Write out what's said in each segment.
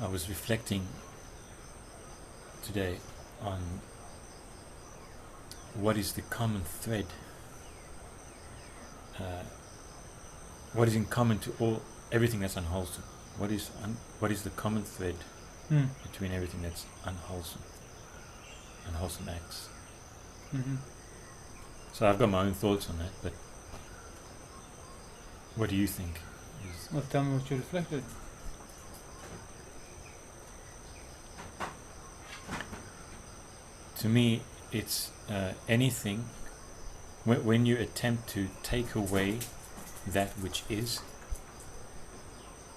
I was reflecting today on what is the common thread, what is in common to everything that's unwholesome. What is the common thread between everything that's unwholesome acts? Mm-hmm. So I've got my own thoughts on that, but what do you think? Well, tell me what you reflected. To me, it's anything when you attempt to take away that which is,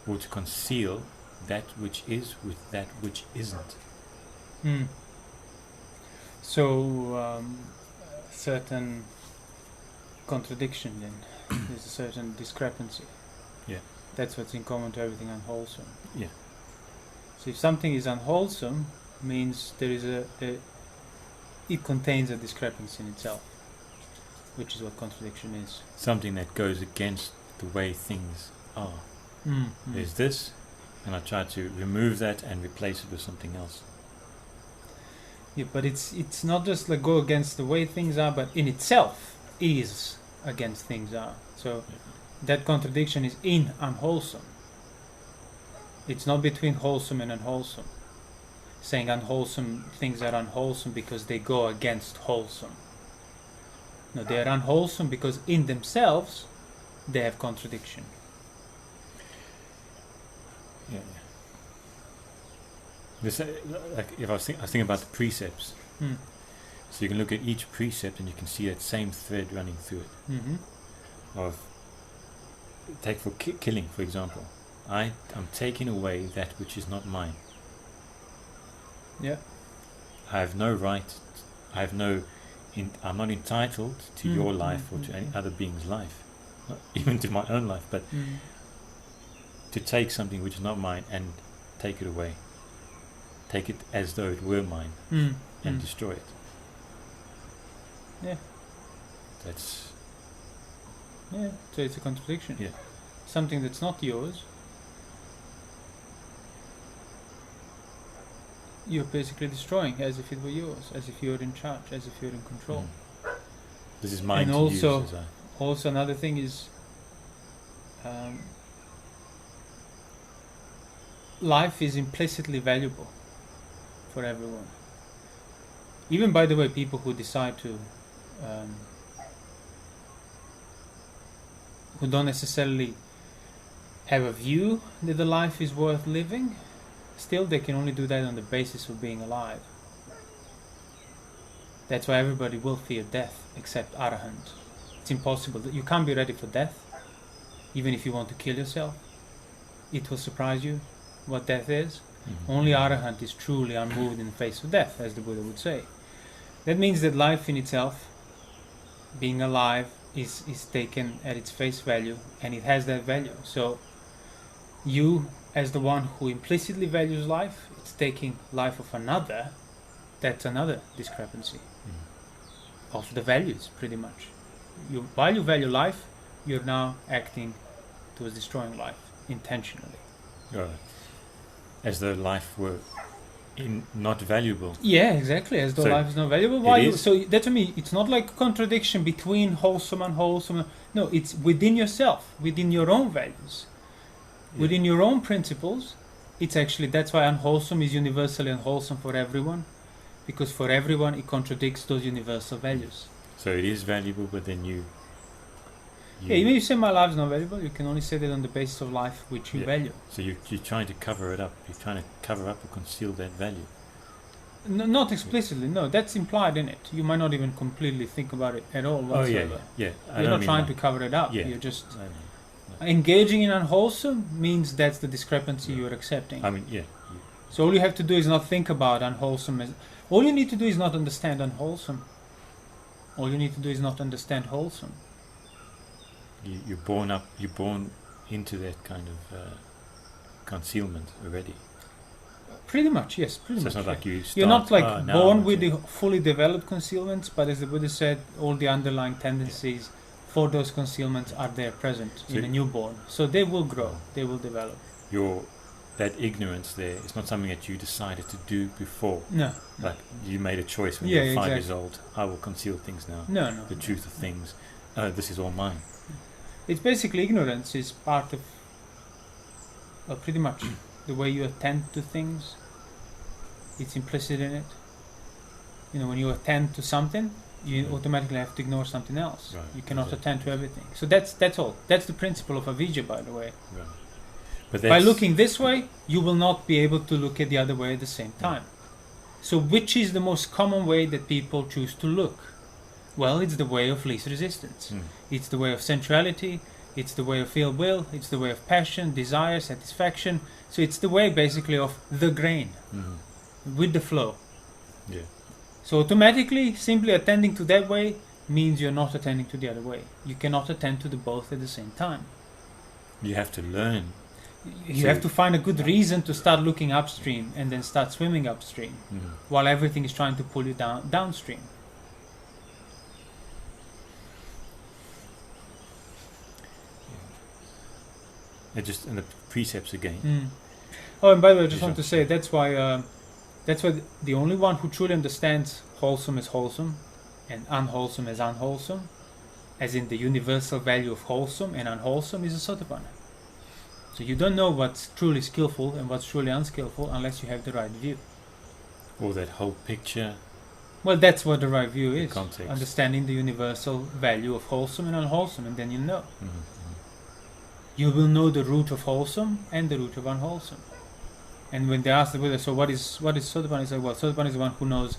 or to conceal that which is with that which isn't. So, certain contradiction then. There's a certain discrepancy. Yeah. That's what's in common to everything unwholesome. Yeah. So if something is unwholesome, means there is it contains a discrepancy in itself, which is what contradiction is. Something that goes against the way things are. There's this, and I try to remove that and replace it with something else. Yeah, but it's not just like go against the way things are, but in itself is against things are. So that contradiction is in unwholesome. It's not between wholesome and unwholesome. Saying unwholesome things are unwholesome because they go against wholesome. No, they are unwholesome because in themselves they have contradiction. Yeah. This, like if I was thinking about the precepts, so you can look at each precept and you can see that same thread running through it. Of take for killing, for example. I'm taking away that which is not mine. Yeah. I have no right. I'm not entitled to your life or to any other being's life, not even to my own life. But to take something which is not mine and take it away, take it as though it were mine, and destroy it. Yeah. That's. Yeah. So it's a contradiction. Yeah. Something that's not yours, you're basically destroying as if it were yours, as if you're in charge, as if you're in control. This is mine and to also, use. Also another thing is life is implicitly valuable for everyone. Even, by the way, people who decide to who don't necessarily have a view that the life is worth living, still they can only do that on the basis of being alive. That's why everybody will fear death except Arahant. It's impossible. You can't be ready for death, even if you want to kill yourself. It will surprise you what death is. Only Arahant is truly unmoved in the face of death, as the Buddha would say. That means that life in itself, being alive, is taken at its face value, and it has that value. So you, as the one who implicitly values life, it's taking life of another. That's another discrepancy of the values, pretty much. While you value life, you're now acting towards destroying life intentionally. Right. As though life were not valuable. Yeah, exactly. As though life is not valuable. So that to me, it's not like a contradiction between wholesome and unwholesome. No, it's within yourself, within your own values, within your own principles. It's actually, that's why unwholesome is universally unwholesome for everyone, because for everyone it contradicts those universal values. So it is valuable, but then you even if you say my life is not valuable, you can only say that on the basis of life which you value. So you're trying to cover it up. You're trying to cover up or conceal that value. No, not explicitly, no. That's implied in it. You might not even completely think about it at all whatsoever. Yeah. You're not trying to cover it up. Yeah. You're just engaging in unwholesome means that's the discrepancy you're accepting. I mean, yeah. So all you have to do is not think about unwholesome. All you need to do is not understand unwholesome. All you need to do is not understand wholesome. You're born into that kind of concealment already. Pretty much, yes. Pretty much. It's not like you're not like born with the fully developed concealments, but as the Buddha said, all the underlying tendencies for those concealments are there present in a newborn. So they will grow, they will develop. that ignorance there is not something that you decided to do before. No. Like you made a choice when Yeah, you were 5 years exactly. old. I will conceal things now. No. The truth of things. This is all mine. It's basically ignorance is part of pretty much the way you attend to things. It's implicit in it. You know, when you attend to something, you automatically have to ignore something else. Right, You cannot exactly. attend to everything. So that's all. That's the principle of avijja, by the way. Right. But By looking this way, you will not be able to look at the other way at the same time. So which is the most common way that people choose to look? Well, it's the way of least resistance. It's the way of sensuality, it's the way of ill will, it's the way of passion, desire, satisfaction. So it's the way basically of the grain, with the flow. Yeah. So automatically, simply attending to that way means you're not attending to the other way. You cannot attend to the both at the same time. You have to learn. You have to find a good reason to start looking upstream and then start swimming upstream, while everything is trying to pull you downstream. Just in the precepts again. Oh, and by the way, I just want to say that's why the only one who truly understands wholesome as wholesome and unwholesome as unwholesome, as in the universal value of wholesome and unwholesome, is a sotapanna. So you don't know what's truly skillful and what's truly unskillful unless you have the right view. Or that whole picture. Well, that's what the right view is. Context. Understanding the universal value of wholesome and unwholesome, and then you know. You will know the root of wholesome and the root of unwholesome. And when they ask the Buddha, so what is sotapanna? He said, well, sotapanna is the one who knows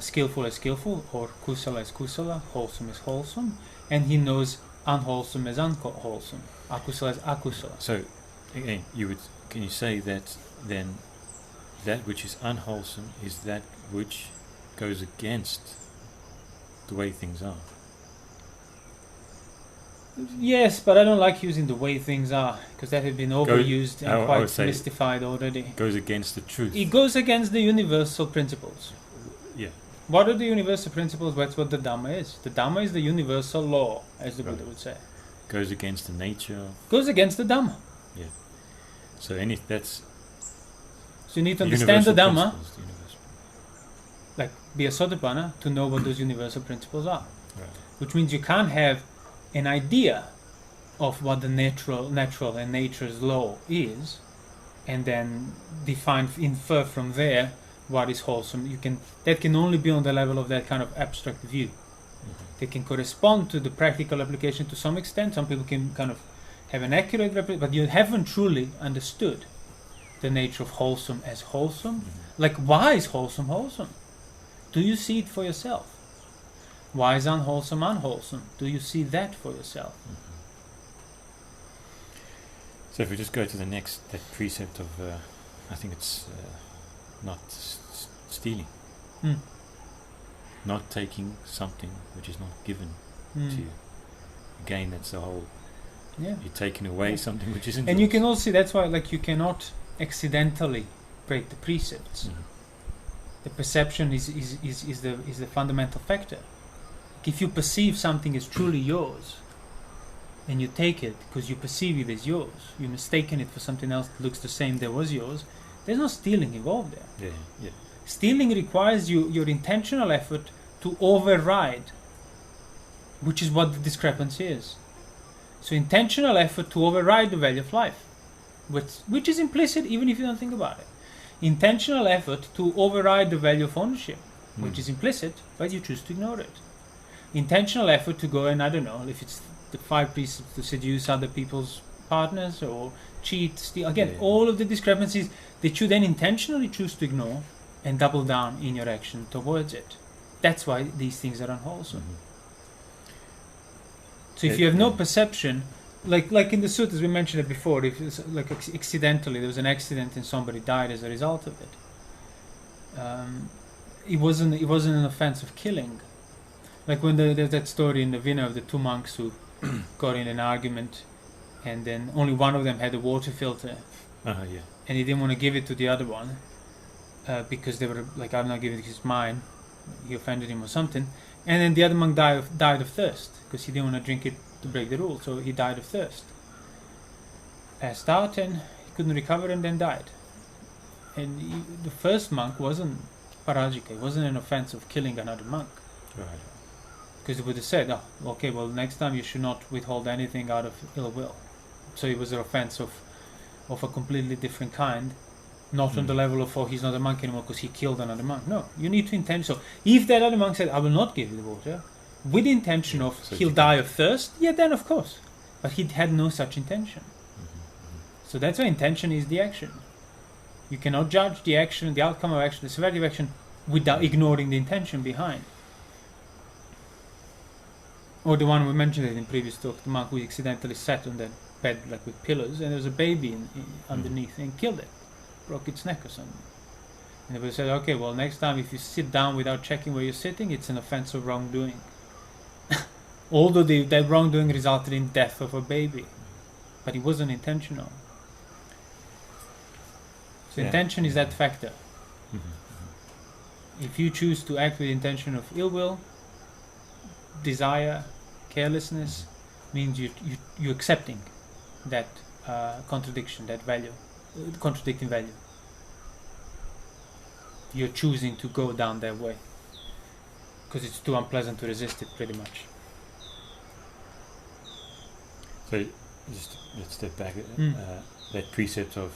skillful as skillful, or kusala as kusala, wholesome as wholesome, and he knows unwholesome as unwholesome, akusala as akusala. So, again, can you say that then that which is unwholesome is that which goes against the way things are? Yes, but I don't like using the way things are, because that has been overused and quite mystified already. Goes against the truth. It goes against the universal principles. Yeah. What are the universal principles? That's what the Dhamma is. The Dhamma is the universal law, as the Buddha would say. Goes against the nature of... Goes against the Dhamma. Yeah. So that's... So you need to understand the Dhamma, principles, like be a sotapanna, to know what those universal principles are. Right. Which means you can't have an idea of what the natural and nature's law is, and then infer from there what is wholesome. That can only be on the level of that kind of abstract view. They can correspond to the practical application to some extent. Some people can kind of have an accurate representation, but you haven't truly understood the nature of wholesome as wholesome. Like, why is wholesome wholesome? Do you see it for yourself? Why is unwholesome unwholesome? Do you see that for yourself? So if we just go to that precept of, I think it's not stealing. Not taking something which is not given to you. Again, that's the whole... Yeah. You're taking away something which isn't And yours. you can also see, that's why you cannot accidentally break the precepts. The perception is the fundamental factor. If you perceive something as truly yours, and you take it because you perceive it as yours, you're mistaken it for something else that looks the same that was yours, there's no stealing involved there. Yeah. Stealing requires your intentional effort to override, which is what the discrepancy is. So intentional effort to override the value of life, which is implicit even if you don't think about it. Intentional effort to override the value of ownership, which is implicit, but you choose to ignore it. Intentional effort to go and, I don't know, if it's the 5 precepts to seduce other people's partners or cheat, steal, again, all of the discrepancies that you then intentionally choose to ignore and double down in your action towards it. That's why these things are unwholesome. So if you have no perception, like in the suttas we mentioned it before, if it's like accidentally there was an accident and somebody died as a result of it, it wasn't an offense of killing. Like when there's that story in the Vinaya of the 2 monks who got in an argument, and then only one of them had a water filter, and he didn't want to give it to the other one because they were like, I'm not giving it because it's mine. He offended him or something, and then the other monk died of thirst because he didn't want to drink it to break the rule, so he died of thirst. Passed out and couldn't recover, and then died. And the first monk wasn't parajika, it wasn't an offense of killing another monk. Right. Because it would have said, oh, okay, well, next time you should not withhold anything out of ill will. So it was an offense of a completely different kind, not on the level of, oh, he's not a monk anymore because he killed another monk. No, you need to intend. So if that other monk said, I will not give you the water, with the intention of so he'll die of thirst, yeah, then of course. But he had no such intention. So that's why intention is the action. You cannot judge the action, the outcome of action, the severity of action without ignoring the intention behind. Or the one we mentioned it in previous talk, the monk who accidentally sat on that bed like with pillows, and there was a baby underneath and killed it, broke its neck or something. And they said, okay, well, next time if you sit down without checking where you're sitting, it's an offense of wrongdoing. Although that wrongdoing resulted in death of a baby, but it wasn't intentional. So intention is that factor. If you choose to act with the intention of ill will, desire, carelessness, means you're accepting that contradiction, that value, contradicting value. You're choosing to go down that way because it's too unpleasant to resist it, pretty much. So just let's step back. That precept of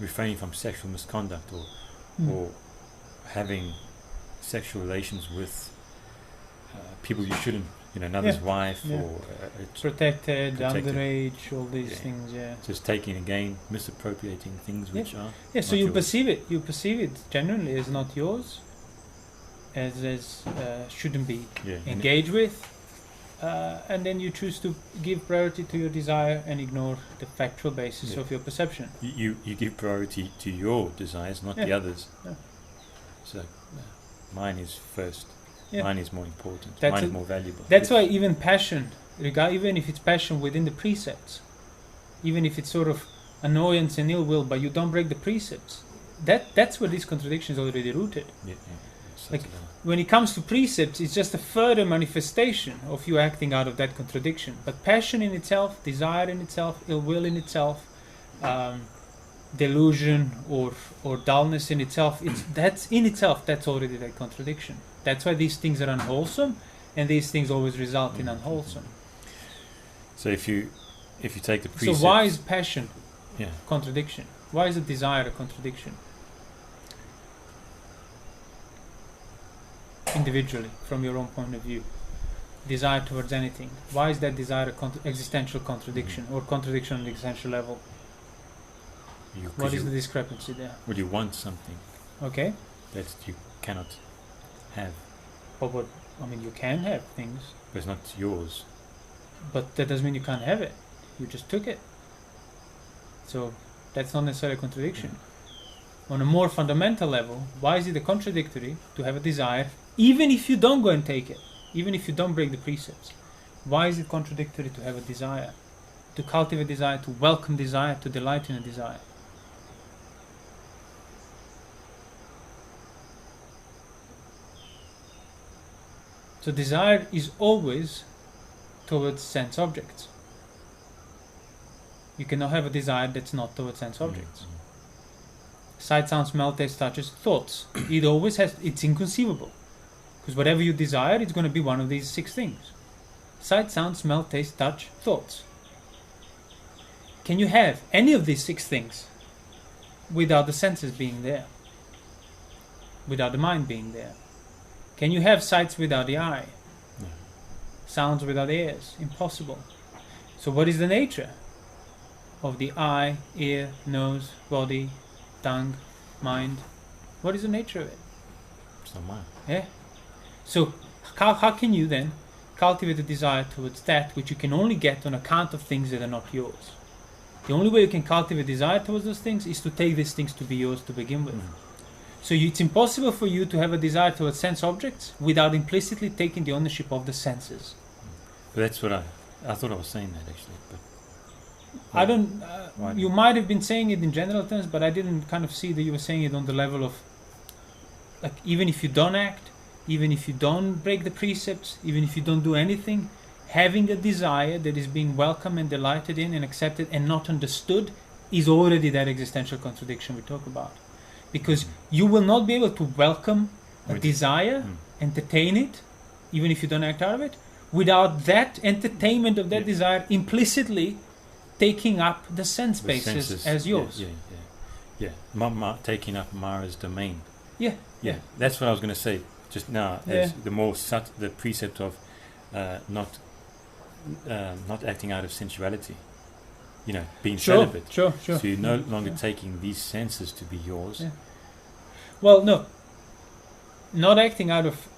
refraining from sexual misconduct or having sexual relations with people you shouldn't, another's wife or protected, underage, all these things. Just taking again, misappropriating things which are so you perceive it genuinely as not yours, as shouldn't be engaged with, and then you choose to give priority to your desire and ignore the factual basis of your perception. You give priority to your desires, not the others. So mine is first. Mine is more important. Mine is more valuable. That's why even passion, even if it's passion within the precepts, even if it's sort of annoyance and ill will, but you don't break the precepts, that's where this contradiction is already rooted. Like when it comes to precepts, it's just a further manifestation of you acting out of that contradiction. But passion in itself, desire in itself, ill will in itself, delusion or dullness in itself, that's already that contradiction. That's why these things are unwholesome, and these things always result in unwholesome. So if you take the precept, so why is passion contradiction? Why is a desire a contradiction? Individually, from your own point of view, desire towards anything. Why is that desire existential contradiction or contradiction on the existential level? What is the discrepancy there? Well, you want something. Okay. That you cannot have. But you can have things. But it's not yours. But that doesn't mean you can't have it. You just took it. So that's not necessarily a contradiction. On a more fundamental level, why is it a contradictory to have a desire, even if you don't go and take it, even if you don't break the precepts? Why is it contradictory to have a desire, to cultivate desire, to welcome desire, to delight in a desire? So desire is always towards sense objects. You cannot have a desire that's not towards sense objects. Sight, sound, smell, taste, touches, thoughts. It always has, it's inconceivable. Because whatever you desire, it's going to be one of these 6 things. Sight, sound, smell, taste, touch, thoughts. Can you have any of these 6 things without the senses being there? Without the mind being there? Can you have sights without the eye? No. Sounds without ears? Impossible. So what is the nature of the eye, ear, nose, body, tongue, mind? What is the nature of it? It's not mine. Yeah. So how can you then cultivate a desire towards that which you can only get on account of things that are not yours? The only way you can cultivate desire towards those things is to take these things to be yours to begin with. So it's impossible for you to have a desire towards sense objects without implicitly taking the ownership of the senses. But that's what I thought I was saying that actually. But I don't. You might have been saying it in general terms, but I didn't kind of see that you were saying it on the level of, like, even if you don't act, even if you don't break the precepts, even if you don't do anything, having a desire that is being welcomed and delighted in and accepted and not understood is already that existential contradiction we talk about. Because you will not be able to welcome a desire, entertain it, even if you don't act out of it, without that entertainment of that desire implicitly taking up the sense basis as yours. Taking up Mara's domain. Yeah. That's what I was going to say just now. As the precept of not acting out of sensuality. Being celibate. Sure. So you're no longer taking these senses to be yours. Yeah. Well, no. Not acting out of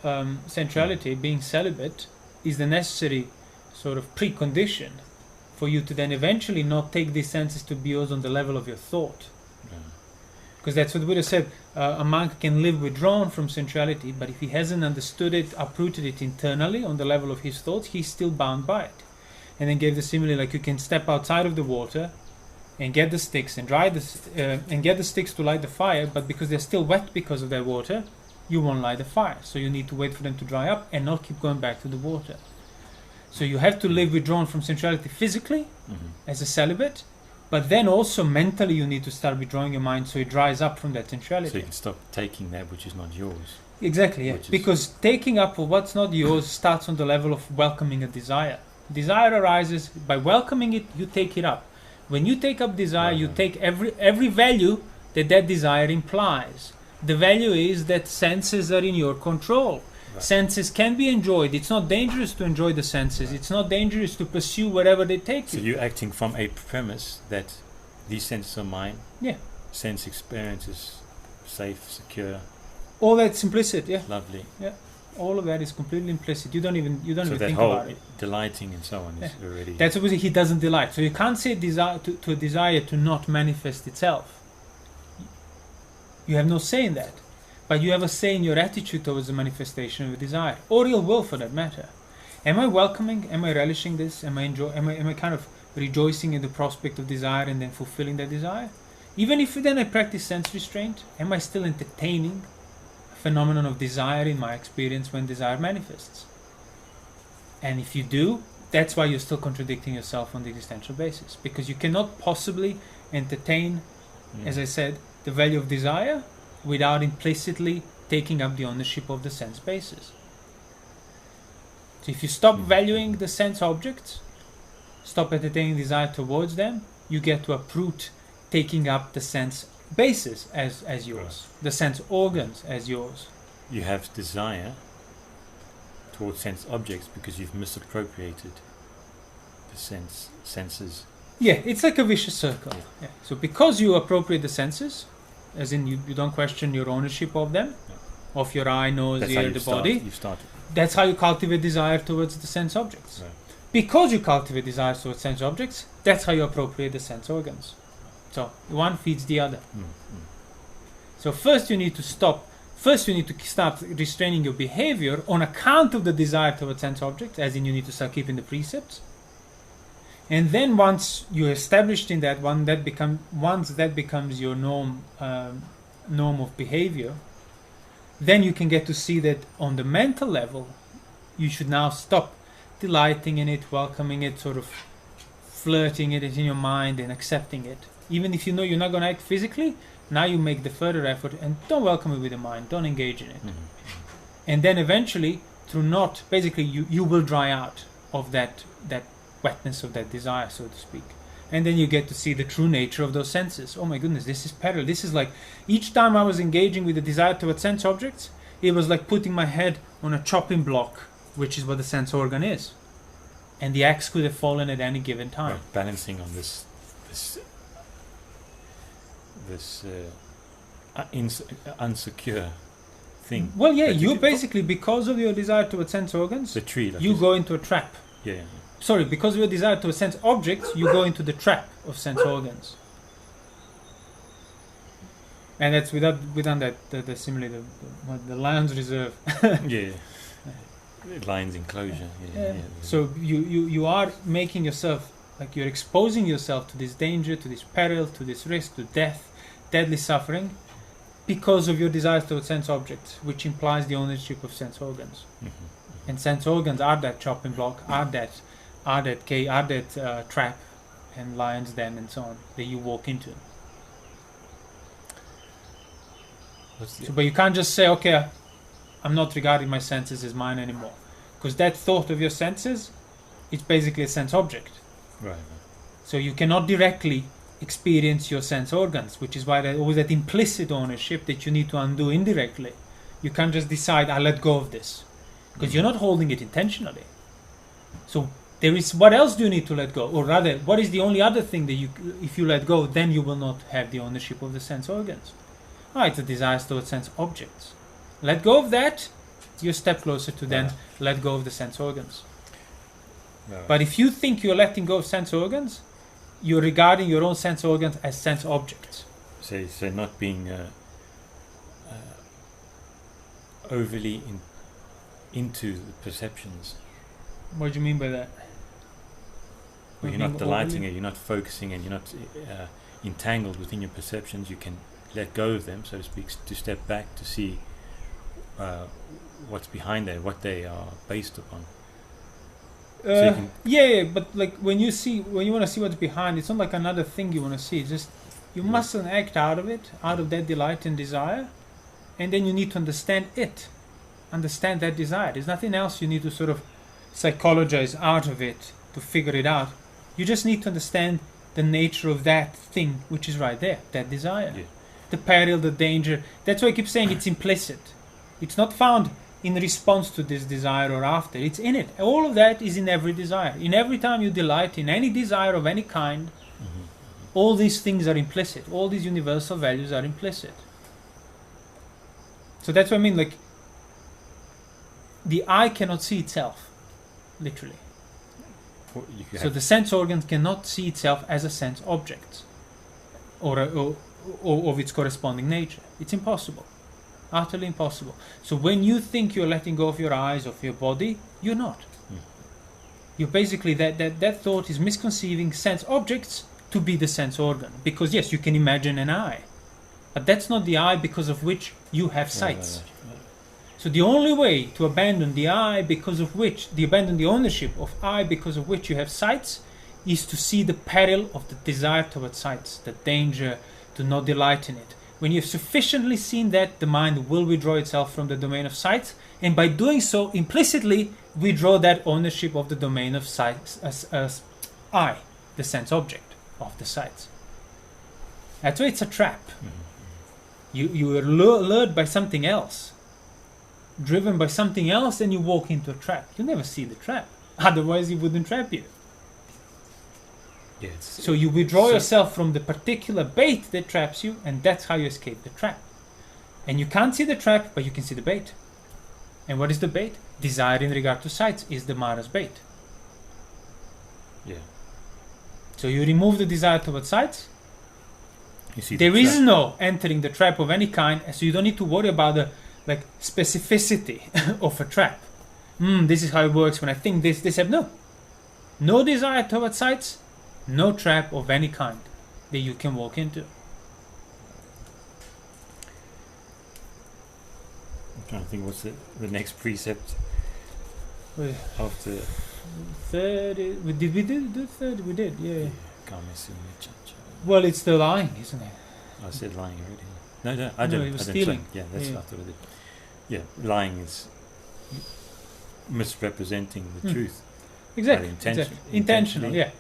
sensuality, being celibate, is the necessary sort of precondition for you to then eventually not take these senses to be yours on the level of your thought. Because that's what the Buddha said. A monk can live withdrawn from sensuality, but if he hasn't understood it, uprooted it internally on the level of his thoughts, he's still bound by it. And then gave the simile like you can step outside of the water and get the sticks and get the sticks to light the fire, but because they're still wet because of their water, you won't light the fire. So you need to wait for them to dry up and not keep going back to the water. So you have to live withdrawn from sensuality physically as a celibate, but then also mentally you need to start withdrawing your mind so it dries up from that sensuality. So you can stop taking that which is not yours. Exactly, yeah. Because taking up of what's not yours starts on the level of welcoming a desire. Desire arises by welcoming it, you take it up. When you take up desire, you take every value that desire implies. The value is that senses are in your control. Right. Senses can be enjoyed. It's not dangerous to enjoy the senses. Right. It's not dangerous to pursue wherever they take you. So you're acting from a premise that these senses are mine. Yeah. Sense experience is safe, secure. All that's implicit, yeah. Lovely. Yeah. All of that is completely implicit. You don't even think about it. So that whole delighting and so on is already... That's obviously he doesn't delight. So you can't say to a desire to not manifest itself. You have no say in that. But you have a say in your attitude towards the manifestation of a desire. Or your will for that matter. Am I welcoming? Am I relishing this? Am I kind of rejoicing in the prospect of desire and then fulfilling that desire? Even if then I practice sense restraint, am I still entertaining phenomenon of desire in my experience when desire manifests? And if you do, that's why you're still contradicting yourself on the existential basis, because you cannot possibly entertain, as I said, the value of desire without implicitly taking up the ownership of the sense basis. So if you stop valuing the sense objects, stop entertaining desire towards them, you get to uproot taking up the sense basis as yours, the sense organs as yours. You have desire towards sense objects because you've misappropriated the senses. Yeah, it's like a vicious circle. Yeah. So because you appropriate the senses, as in you don't question your ownership of them, of your eye, nose, ear, the body, that's how you cultivate desire towards the sense objects. Right. Because you cultivate desire towards sense objects, that's how you appropriate the sense organs. So one feeds the other. So first you need to start restraining your behavior on account of the desire towards sense objects, as in you need to start keeping the precepts. And then once you're established in that, once that becomes your norm of behavior, then you can get to see that on the mental level, you should now stop delighting in it, welcoming it, sort of flirting it in your mind and accepting it. Even if you know you're not going to act physically, now you make the further effort and don't welcome it with the mind, don't engage in it. And then eventually, you will dry out of that wetness of that desire, so to speak. And then you get to see the true nature of those senses. Oh my goodness, this is peril. This is like, each time I was engaging with the desire towards sense objects, it was like putting my head on a chopping block, which is what the sense organ is. And the axe could have fallen at any given time. Right, balancing on this unsecure thing. Well, yeah, you basically, because of your desire towards sense organs, the tree, you go into a trap. Yeah. Sorry, because of your desire towards sense objects, you go into the trap of sense organs. And that's without that the simile, the lion's reserve. Yeah. Lion's enclosure. Yeah. So you are making yourself, like you're exposing yourself to this danger, to this peril, to this risk, to death, deadly suffering, because of your desires towards sense objects, which implies the ownership of sense organs. And sense organs are that chopping block, are that trap, and lion's den and so on that you walk into. So, but you can't just say, okay, I'm not regarding my senses as mine anymore, because that thought of your senses, it's basically a sense object. Right. So you cannot directly experience your sense organs, which is why there's always that implicit ownership that you need to undo indirectly. You can't just decide, I let go of this, because you're not holding it intentionally. So there is, what else do you need to let go? Or rather, what is the only other thing that you, if you let go, then you will not have the ownership of the sense organs? It's the desires towards sense objects. Let go of that, you're a step closer to then let go of the sense organs. But if you think you're letting go of sense organs, you're regarding your own sense organs as sense objects. So not being overly into the perceptions. What do you mean by that? Well, you're not delighting it, you're not focusing, and you're not entangled within your perceptions. You can let go of them, so to speak, to step back to see what's behind there, what they are based upon. But like when you want to see what's behind, it's not like another thing you want to see. It's just you mustn't act out of it, out of that delight and desire, and then you need to understand that desire. There's nothing else you need to sort of psychologize out of it to figure it out. You just need to understand the nature of that thing which is right there, that desire. Yeah. The peril, the danger. That's why I keep saying it's implicit. It's not found in response to this desire or after. It's in it. All of that is in every desire. In every time you delight in any desire of any kind, all these things are implicit. All these universal values are implicit. So that's what I mean, like, the eye cannot see itself, literally. So the sense organs cannot see itself as a sense object or of its corresponding nature. It's impossible. Utterly impossible. So when you think you're letting go of your eyes, of your body, you're not. You're basically, that thought is misconceiving sense objects to be the sense organ. Because yes, you can imagine an eye, but that's not the eye because of which you have sights. So the only way to abandon the eye abandon the ownership of eye because of which you have sights, is to see the peril of the desire towards sights, the danger to not delight in it. When you've sufficiently seen that, the mind will withdraw itself from the domain of sights, and by doing so, implicitly withdraw that ownership of the domain of sights as I, the sense object of the sights. That's why it's a trap. You are lured by something else, driven by something else, and you walk into a trap. You never see the trap, otherwise it wouldn't trap you. So you withdraw yourself from the particular bait that traps you, and that's how you escape the trap. And you can't see the trap, but you can see the bait. And what is the bait? Desire in regard to sights is the Mara's bait. So you remove the desire towards sights. There is no entering the trap of any kind, so you don't need to worry about the specificity of a trap. This is how it works when I think this. No desire towards sights. No trap of any kind that you can walk into. I'm trying to think what's the next precept of the third. Did we do third? We did, yeah. Well, it's the lying, isn't it? I said lying already. No, I didn't. It was stealing. Yeah, that's what I thought I did. Yeah, lying is misrepresenting the truth. Exactly. Intentional, yeah.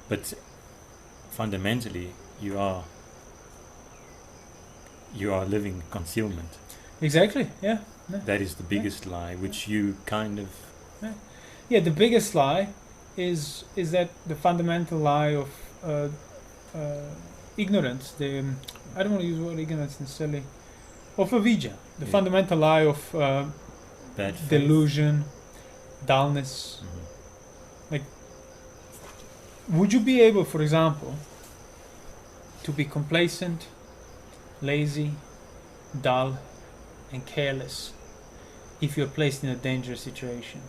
But fundamentally, you are living concealment. Exactly, yeah. That is the biggest lie, which you kind of... Yeah, the biggest lie is that the fundamental lie of ignorance. I don't want to use the word ignorance necessarily. Of avidya. The fundamental lie of bad faith, delusion, dullness. Would you be able, for example, to be complacent, lazy, dull, and careless if you're placed in a dangerous situation?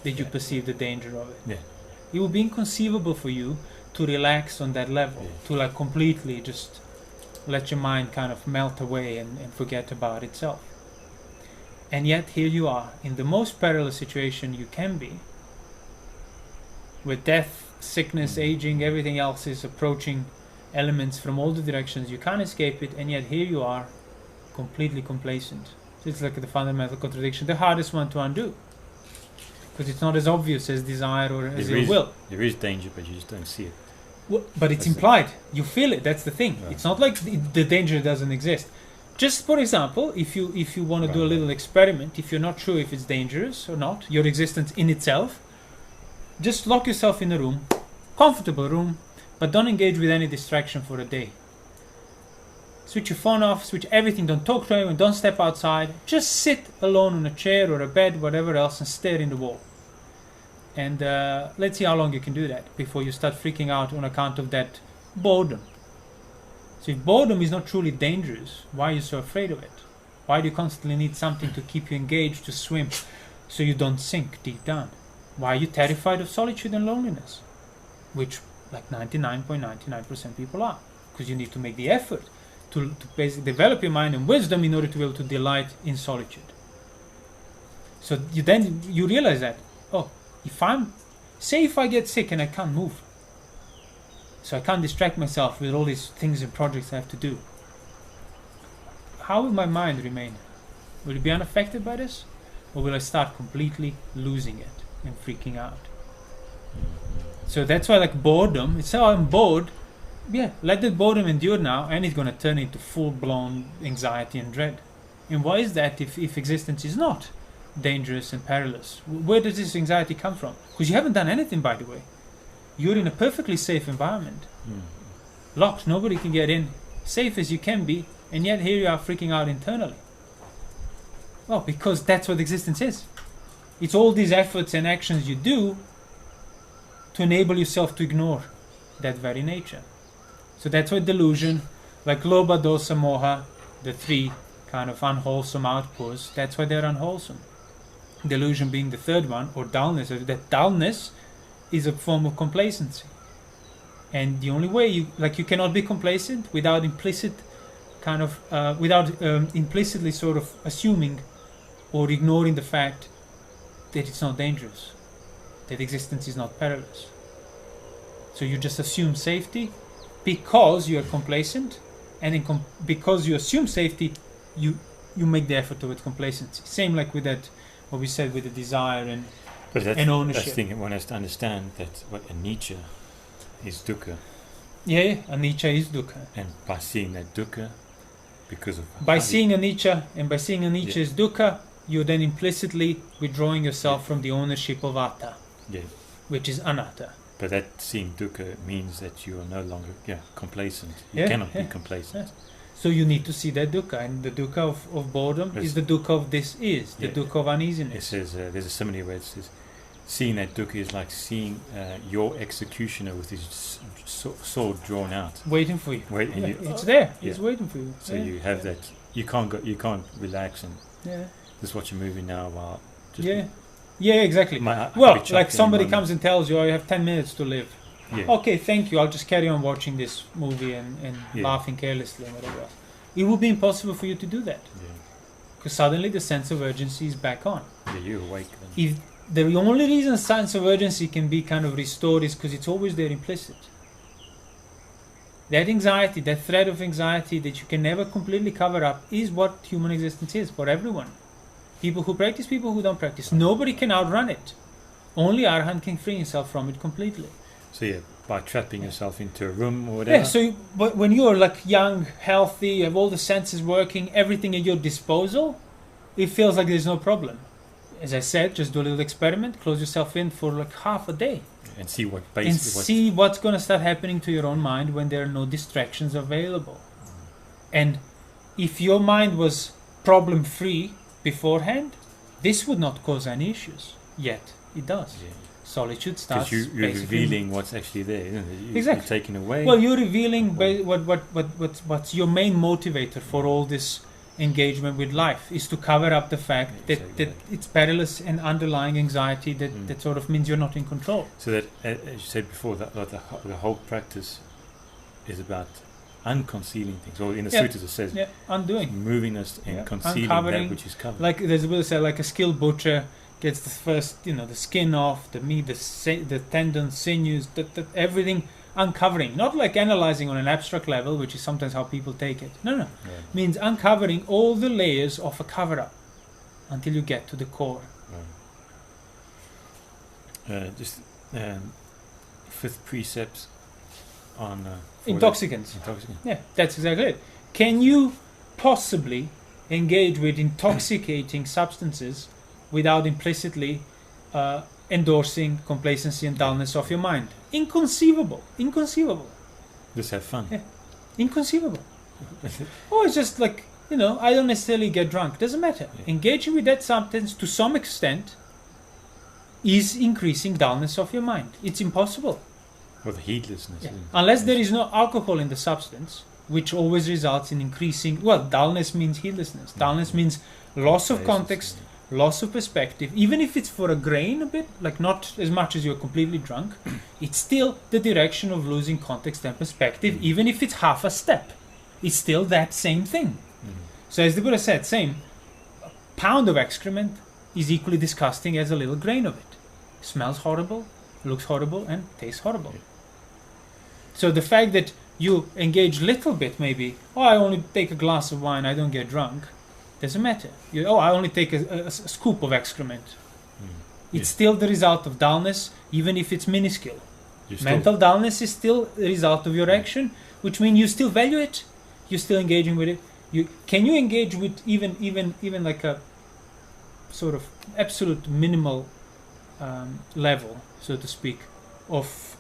Did you perceive the danger of it? Yeah. It would be inconceivable for you to relax on that level, to completely just let your mind kind of melt away and forget about itself. And yet here you are, in the most perilous situation you can be, with death sickness, aging, everything else is approaching elements from all the directions. You can't escape it, and yet here you are, completely complacent. So it's like the fundamental contradiction, the hardest one to undo, because it's not as obvious as desire or as ill will. There is danger, but you just don't see it. Well, but it's implied. You feel it. That's the thing. Right. It's not like the danger doesn't exist. Just for example, if you want to do a little experiment, if you're not sure if it's dangerous or not, your existence in itself, just lock yourself in a room, comfortable room, but don't engage with any distraction for a day. Switch your phone off, switch everything, don't talk to anyone, don't step outside, just sit alone on a chair or a bed, whatever else, and stare in the wall. And let's see how long you can do that before you start freaking out on account of that boredom. So if boredom is not truly dangerous, why are you so afraid of it? Why do you constantly need something to keep you engaged, to swim, so you don't sink deep down? Why are you terrified of solitude and loneliness? Which like 99.99% people are. Because you need to make the effort to basically develop your mind and wisdom in order to be able to delight in solitude. So you realize that, oh, if I get sick and I can't move, so I can't distract myself with all these things and projects I have to do, how will my mind remain? Will it be unaffected by this? Or will I start completely losing it and freaking out? So that's why, like, boredom, it's how I'm bored. Yeah, let that boredom endure now, and it's going to turn into full-blown anxiety and dread. And why is that if existence is not dangerous and perilous? Where does this anxiety come from? Because you haven't done anything, by the way. You're in a perfectly safe environment. Locked, nobody can get in. Safe as you can be, and yet here you are freaking out internally. Well, because that's what existence is. It's all these efforts and actions you do to enable yourself to ignore that very nature. So that's why delusion, like lobha, dosa, moha, the three kind of unwholesome outpours, that's why they're unwholesome. Delusion being the third one, or dullness. That dullness is a form of complacency. And the only way you cannot be complacent without implicit kind of, implicitly sort of assuming or ignoring the fact that it's not dangerous, that existence is not perilous. So you just assume safety because you are complacent, and because you assume safety, you make the effort towards complacency. Same like with that, what we said with the desire and ownership. That's the thing one has to understand, that what anicca is dukkha. Yeah, anicca is dukkha. And by seeing that dukkha, because of seeing anicca is dukkha, you're then implicitly withdrawing yourself from the ownership of atta, which is anatta. But that seeing dukkha means that you are no longer complacent. You cannot be complacent. Yeah. So you need to see that dukkha, and the dukkha of boredom is the dukkha of the dukkha of uneasiness. It says, there's a simile where it says, seeing that dukkha is like seeing your executioner with his sword drawn out, waiting for you. It's there. It's waiting for you. So you have that. You can't relax and just watch a movie now while. Exactly. Well, like somebody comes and tells you, you have 10 minutes to live. Yeah. Okay, thank you. I'll just carry on watching this movie and laughing carelessly and whatever else. It would be impossible for you to do that. Because suddenly the sense of urgency is back on. Yeah, you're awake then. If the only reason sense of urgency can be kind of restored is because it's always there implicit. That anxiety, that thread of anxiety that you can never completely cover up, is what human existence is for everyone. People who practice, people who don't practice. Nobody can outrun it. Only Arahant can free himself from it completely. So by trapping yourself into a room or whatever. But when you're like young, healthy, you have all the senses working, everything at your disposal, it feels like there's no problem. As I said, just do a little experiment, close yourself in for like half a day. And see what's going to start happening to your own mind when there are no distractions available. And if your mind was problem-free beforehand, this would not cause any issues. Yet it does. Solitude starts because you're revealing what's actually there, isn't it? You're taking away. Well, you're revealing what's your main motivator for all this engagement with life, is to cover up the fact that it's perilous and underlying anxiety that sort of means you're not in control. So that, as you said before, that the whole practice is about unconcealing things, or in the sutras it says undoing, moving us and concealing that which is covered. Like there's a will say, like a skilled butcher gets the first, the skin off, the meat, the tendons, sinews, everything uncovering. Not like analyzing on an abstract level, which is sometimes how people take it. No. Right. Means uncovering all the layers of a cover-up until you get to the core. Right. Just fifth precepts on Intoxicants. Intoxicant. Yeah, that's exactly it. Can you possibly engage with intoxicating substances without implicitly endorsing complacency and dullness of your mind? Inconceivable. Just have fun. Yeah. Inconceivable. Oh, it's just like, I don't necessarily get drunk. Doesn't matter. Yeah. Engaging with that substance to some extent is increasing dullness of your mind. It's impossible. Or the heedlessness. Yeah. Unless there is no alcohol in the substance, which always results in increasing, dullness means heedlessness. Dullness means loss of context, loss of perspective. Even if it's for a grain a bit, like not as much as you're completely drunk, it's still the direction of losing context and perspective, even if it's half a step. It's still that same thing. So as the Buddha said, same, a pound of excrement is equally disgusting as a little grain of it. Smells horrible, looks horrible, and tastes horrible. So the fact that you engage little bit, maybe, I only take a glass of wine, I don't get drunk, doesn't matter. I only take a scoop of excrement. It's still the result of dullness, even if it's minuscule. Mental dullness is still the result of your action, which means you still value it, you're still engaging with it. Can you engage with even like a sort of absolute minimal level, so to speak, of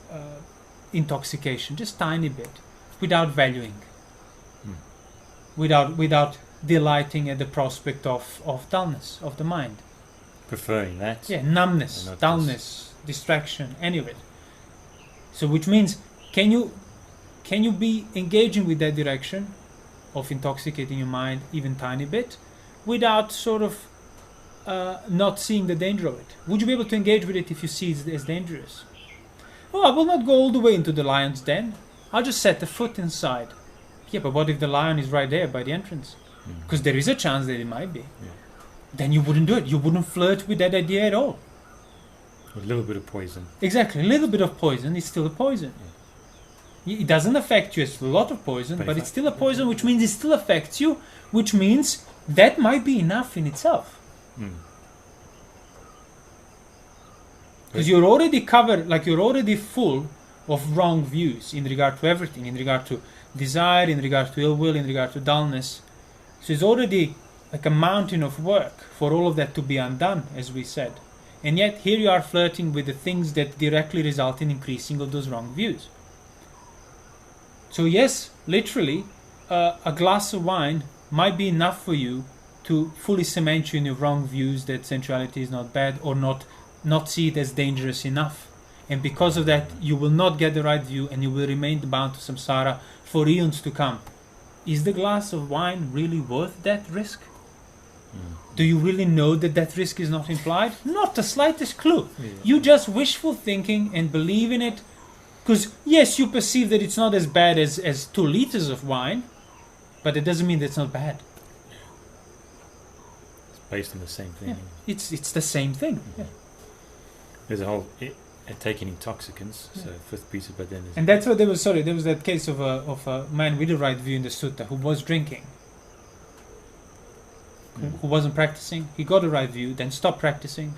intoxication, just tiny bit, without valuing, without delighting at the prospect of dullness of the mind, preferring that, numbness, dullness, distraction, any of it. So which means, can you be engaging with that direction of intoxicating your mind even tiny bit without sort of not seeing the danger of it? Would you be able to engage with it if you see it as dangerous? I will not go all the way into the lion's den. I'll just set the foot inside. Yeah, but what if the lion is right there by the entrance? Because there is a chance that it might be. Then you wouldn't do it. You wouldn't flirt with that idea at all. A little bit of poison. Exactly. A little bit of poison is still a poison. It doesn't affect you as a lot of poison, but it's still a poison, which means it still affects you, which means that might be enough in itself. Because you're already covered, like you're already full of wrong views in regard to everything, in regard to desire, in regard to ill will, in regard to dullness. So it's already like a mountain of work for all of that to be undone, as we said. And yet here you are flirting with the things that directly result in increasing of those wrong views. So yes, literally, a glass of wine might be enough for you to fully cement you in your wrong views that sensuality is not bad, or not see it as dangerous enough. And because of that, you will not get the right view and you will remain bound to samsara for eons to come. Is the glass of wine really worth that risk? Do you really know that that risk is not implied? Not the slightest clue. You just wishful thinking and believe in it. Because yes, you perceive that it's not as bad as 2 liters of wine, but it doesn't mean that it's not bad. It's based on the same thing. It's the same thing. There's a whole taking intoxicants. So fifth precept, but then and that's what there was that case of a man with the right view in the sutta who was drinking, who wasn't practicing. He got the right view, then stopped practicing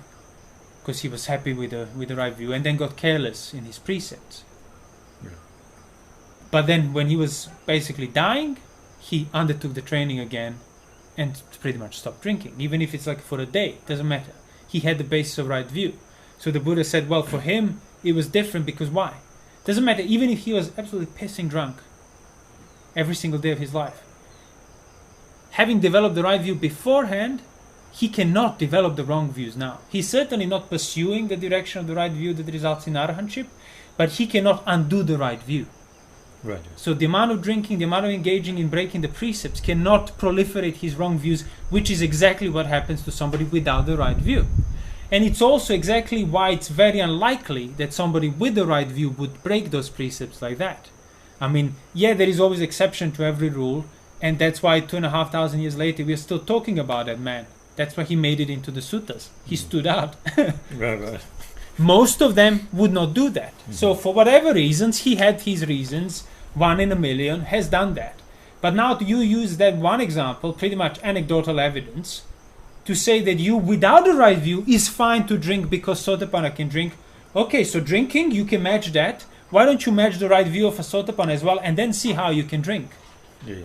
because he was happy with the right view, and then got careless in his precepts. But then when he was basically dying, he undertook the training again and pretty much stopped drinking, even if it's like for a day. It doesn't matter. He had the basis of right view. So the Buddha said, well, for him it was different because why? Doesn't matter, even if he was absolutely pissing drunk every single day of his life. Having developed the right view beforehand, he cannot develop the wrong views now. He's certainly not pursuing the direction of the right view that results in arahantship, but he cannot undo the right view. Right. So the amount of drinking, the amount of engaging in breaking the precepts cannot proliferate his wrong views, which is exactly what happens to somebody without the right view. And it's also exactly why it's very unlikely that somebody with the right view would break those precepts like that. I mean, there is always exception to every rule, and that's why 2,500 years later we are still talking about that man That's why he made it into the suttas. He stood out. Right. Most of them would not do that. So for whatever reasons, he had his reasons. 1 in a million has done that. But now you use that one example, pretty much anecdotal evidence, to say that you, without the right view, is fine to drink because Sotapanna can drink. Okay, so drinking, you can match that. Why don't you match the right view of a Sotapanna as well, and then see how you can drink,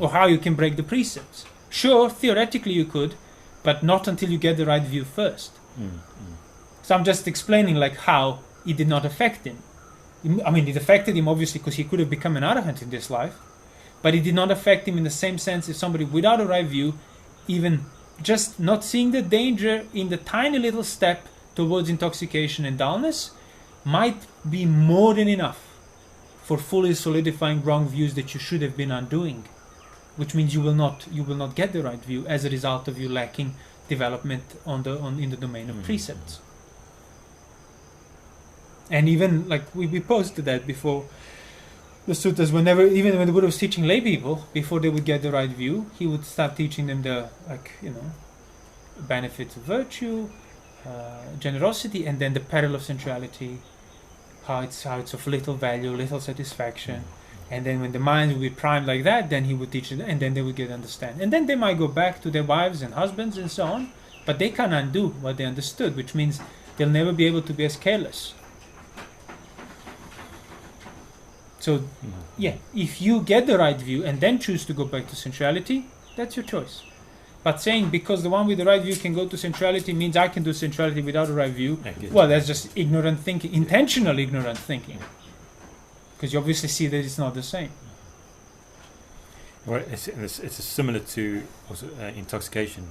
or how you can break the precepts? Sure, theoretically you could, but not until you get the right view first. So I'm just explaining like how it did not affect him. I mean, it affected him obviously because he could have become an arahant in this life, but it did not affect him in the same sense if somebody without a right view, even just not seeing the danger in the tiny little step towards intoxication and dullness, might be more than enough for fully solidifying wrong views that you should have been undoing, which means you will not get the right view as a result of you lacking development in the domain of precepts. And even like we posted that before, the suttas, even when the Buddha was teaching lay people, before they would get the right view, he would start teaching them the benefits of virtue, generosity, and then the peril of sensuality, how it's of little value, little satisfaction. And then when the mind would be primed like that, then he would teach it, and then they would get understand. And then they might go back to their wives and husbands and so on, but they can't undo what they understood, which means they'll never be able to be as careless. So, yeah, if you get the right view and then choose to go back to sensuality, that's your choice. But saying because the one with the right view can go to sensuality means I can do sensuality without the right view, well, that's just ignorant thinking, intentional ignorant thinking. Because you obviously see that it's not the same. Well, it's similar to also, intoxication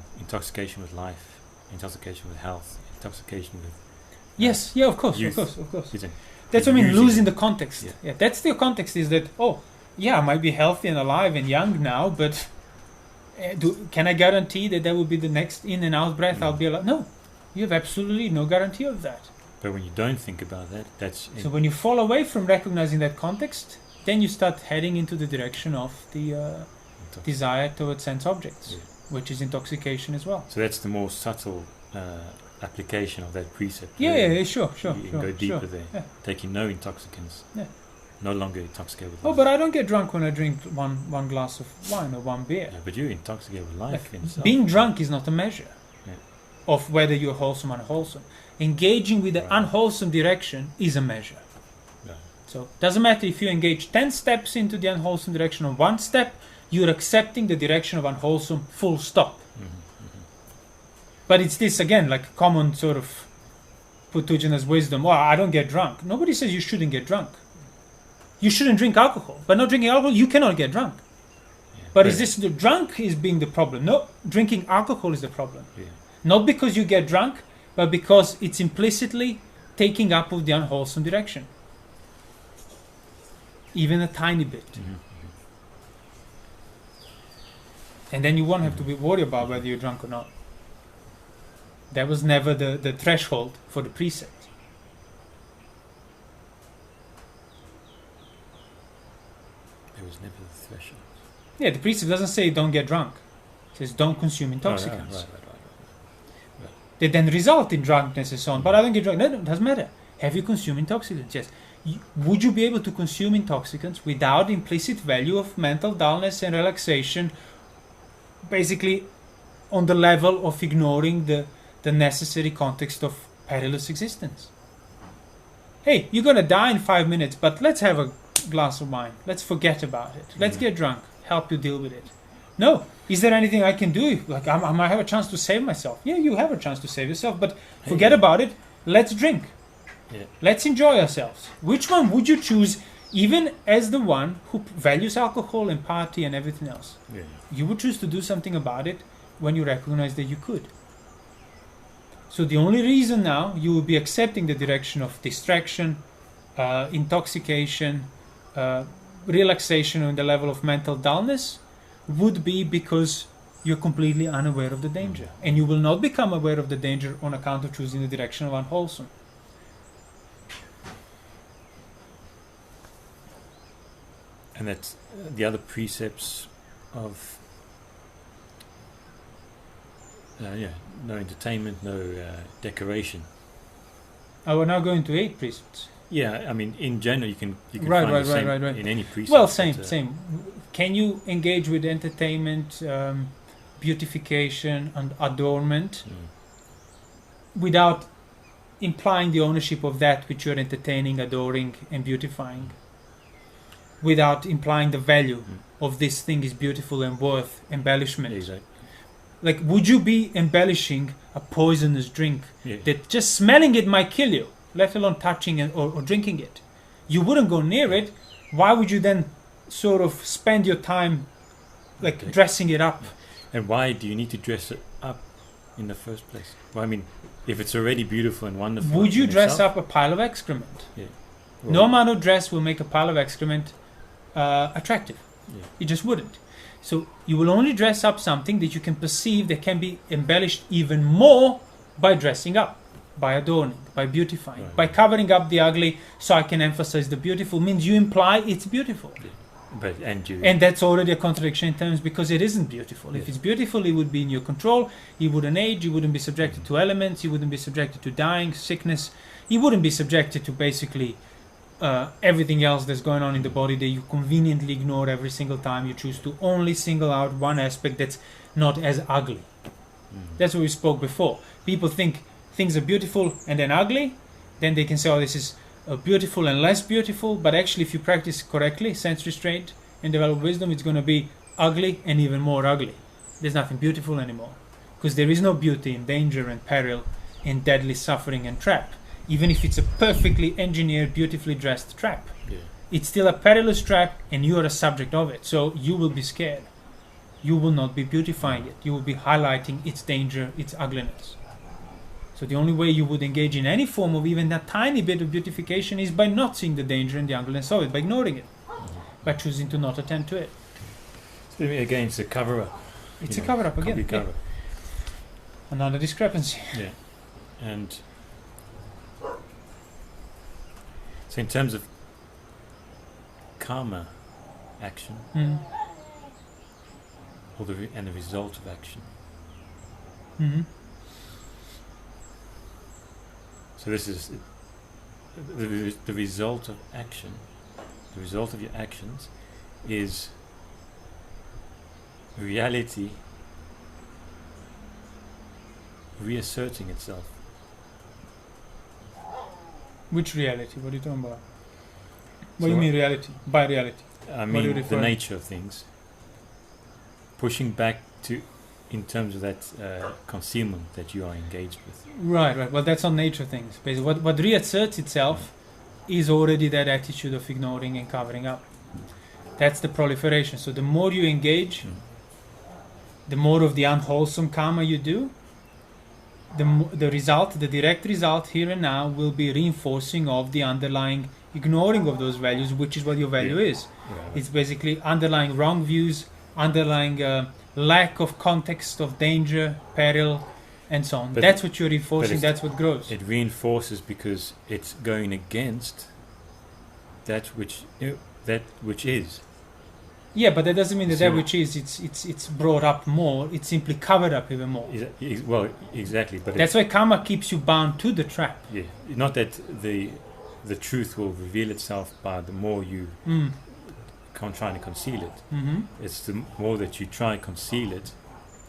with life, intoxication with health, intoxication with... Yes, yeah, of course. That's what I mean, losing the context. Yeah, that's the context, is that, I might be healthy and alive and young now, but can I guarantee that will be the next in and out breath I'll be alive? No, you have absolutely no guarantee of that. But when you don't think about that, So when you fall away from recognizing that context, then you start heading into the direction of the desire towards sense objects, which is intoxication as well. So that's the more subtle application of that precept. Sure. You can go deeper there. Taking no intoxicants. No longer intoxicated with life. But I don't get drunk when I drink one glass of wine or one beer. Yeah, but you're intoxicated with life itself. Being drunk is not a measure of whether you're wholesome or unwholesome. Engaging with the unwholesome direction is a measure. So it doesn't matter if you engage 10 steps into the unwholesome direction or one step, you're accepting the direction of unwholesome, full stop. But it's this, again, like common sort of Puttujana's wisdom. I don't get drunk. Nobody says you shouldn't get drunk. You shouldn't drink alcohol. By not drinking alcohol, you cannot get drunk. But is this the drunk is being the problem? No, drinking alcohol is the problem. Not because you get drunk, but because it's implicitly taking up of the unwholesome direction. Even a tiny bit. And then you won't have to be worried about whether you're drunk or not. That was never the threshold for the precept. There was never the threshold. Yeah, the precept doesn't say don't get drunk. It says don't consume intoxicants. Right. They then result in drunkenness and so on. But I don't get drunk. No, it doesn't matter. Have you consumed intoxicants? Yes. Would you be able to consume intoxicants without implicit value of mental dullness and relaxation, basically on the level of ignoring the necessary context of perilous existence? Hey, you're going to die in 5 minutes, but let's have a glass of wine. Let's forget about it. Let's get drunk. Help you deal with it. No. Is there anything I can do? Like I might have a chance to save myself. Yeah, you have a chance to save yourself, but forget about it. Let's drink. Let's enjoy ourselves. Which one would you choose, even as the one who values alcohol and party and everything else? You would choose to do something about it when you recognize that you could. So the only reason now you will be accepting the direction of distraction, intoxication, relaxation on the level of mental dullness would be because you're completely unaware of the danger. And you will not become aware of the danger on account of choosing the direction of unwholesome. And that's the other precepts of no entertainment, no decoration. We're now going to 8 precepts. Yeah, I mean, in general, you can Right, find right, the same right, right. in any precept. Well, same, but, same. Can you engage with entertainment, beautification, and adornment without implying the ownership of that which you're entertaining, adoring, and beautifying? Without implying the value of this thing is beautiful and worth embellishment. Exactly. Like, would you be embellishing a poisonous drink Yeah. that just smelling it might kill you, let alone touching it or drinking it? You wouldn't go near it. Why would you then sort of spend your time like dressing it up? And why do you need to dress it up in the first place? Well, I mean, if it's already beautiful and wonderful. Would you in dress itself, up a pile of excrement? Yeah. No amount of dress will make a pile of excrement attractive. Yeah. It just wouldn't. So you will only dress up something that you can perceive that can be embellished even more by dressing up, by adorning, by beautifying, Right. by covering up the ugly so I can emphasize the beautiful. Means you imply it's beautiful. But And that's already a contradiction in terms because it isn't beautiful. If Yeah. it's beautiful, it would be in your control. You wouldn't age. You wouldn't be subjected to elements. You wouldn't be subjected to dying, sickness. You wouldn't be subjected to basically everything else that's going on in the body that you conveniently ignore every single time you choose to only single out one aspect that's not as ugly. That's what we spoke before. People think things are beautiful and then ugly. Then they can say, oh, this is beautiful and less beautiful. But actually, if you practice correctly, sense restraint, and develop wisdom, it's going to be ugly and even more ugly. There's nothing beautiful anymore. Because there is no beauty in danger and peril, in deadly suffering and trap. Even if it's a perfectly engineered, beautifully dressed trap. Yeah. It's still a perilous trap and you are a subject of it. So you will be scared. You will not be beautifying it. You will be highlighting its danger, its ugliness. So the only way you would engage in any form of even that tiny bit of beautification is by not seeing the danger and the ugliness of it, by ignoring it, by choosing to not attend to it. So again, it's a cover-up. It's a cover-up again. Complete cover. Another discrepancy. Yeah. And so in terms of karma action, or and the result of action. Mm-hmm. So this is the result of action. The result of your actions is reality reasserting itself. Which reality? What are you talking about? What So do you mean reality? By reality? I What do you mean the refer? nature of things. Pushing back to, in terms of that concealment that you are engaged with. Right, right. Well, that's on nature things. Basically, what reasserts itself is already that attitude of ignoring and covering up. That's the proliferation. So the more you engage, the more of the unwholesome karma you do, the result, the direct result here and now will be reinforcing of the underlying ignoring of those values, which is what your value is. Yeah. It's basically underlying wrong views, underlying lack of context of danger, peril, and so on. But That's what you're reinforcing, that's what grows. It reinforces because it's going against that which is. Yeah, but that doesn't mean that So- that which is, it's brought up more, it's simply covered up even more. Well, exactly. But That's why karma keeps you bound to the trap. yeah, not that the truth will reveal itself by the more you try to conceal it. Mm-hmm. It's the more that you try and conceal it,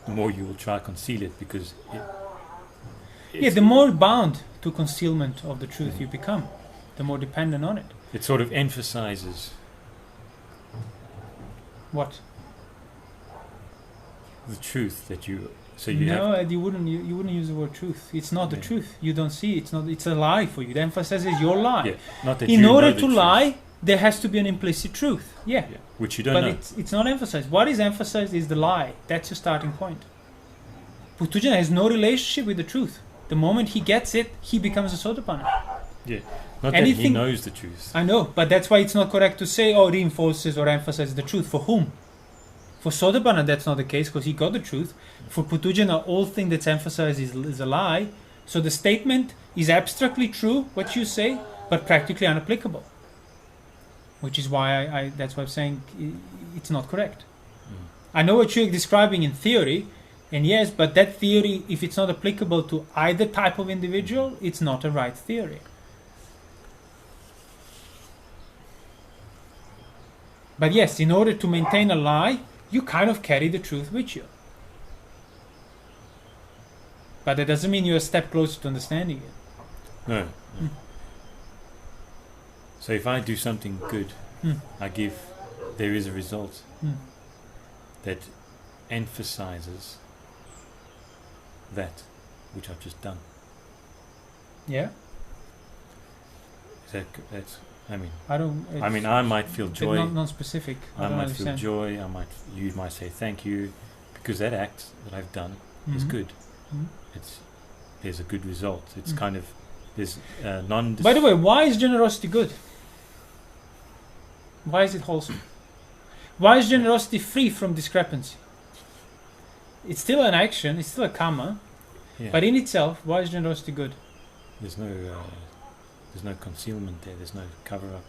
the more you will try to conceal it because Yeah, the more bound to concealment of the truth you become, the more dependent on it. it sort of emphasizes What? the truth that you. So you have. No, Ed, you wouldn't use the word truth. It's not the Yeah. truth. You don't see. It's not. It's a lie for you. It emphasizes your lie. Yeah, not that In you order know the to truth. lie, there has to be an implicit truth. Yeah. Yeah, which you don't But know. it's not emphasized. What is emphasized is the lie. That's your starting point. Putujana has no relationship with the truth. The moment he gets it, he becomes a Sotapanna. Yeah, not that he Anything- knows the truth. I know, but that's why it's not correct to say, oh, reinforces or emphasizes the truth. For whom? For Sotapanna, that's not the case because he got the truth. For Putujana, all thing that's emphasized is a lie. So the statement is abstractly true, what you say, but practically unapplicable. Which is why that's why I'm saying it's not correct. I know what you're describing in theory, And yes, but that theory, if it's not applicable to either type of individual, it's not a right theory. But yes, in order to maintain a lie, you kind of carry the truth with you. But that doesn't mean you're a step closer to understanding it. No. So if I do something good, there is a result that emphasizes that which I've just done. Yeah. That's. I mean. I might feel joy. Non-specific. I might feel joy. You might say thank you, because that act that I've done is good. There's a good result. It's kind of there's non. By the way, why is generosity good? Why is it wholesome? Why is generosity free from discrepancy? It's still an action. It's still a karma. Yeah. But in itself, why is generosity good? There's no concealment there. There's no cover up.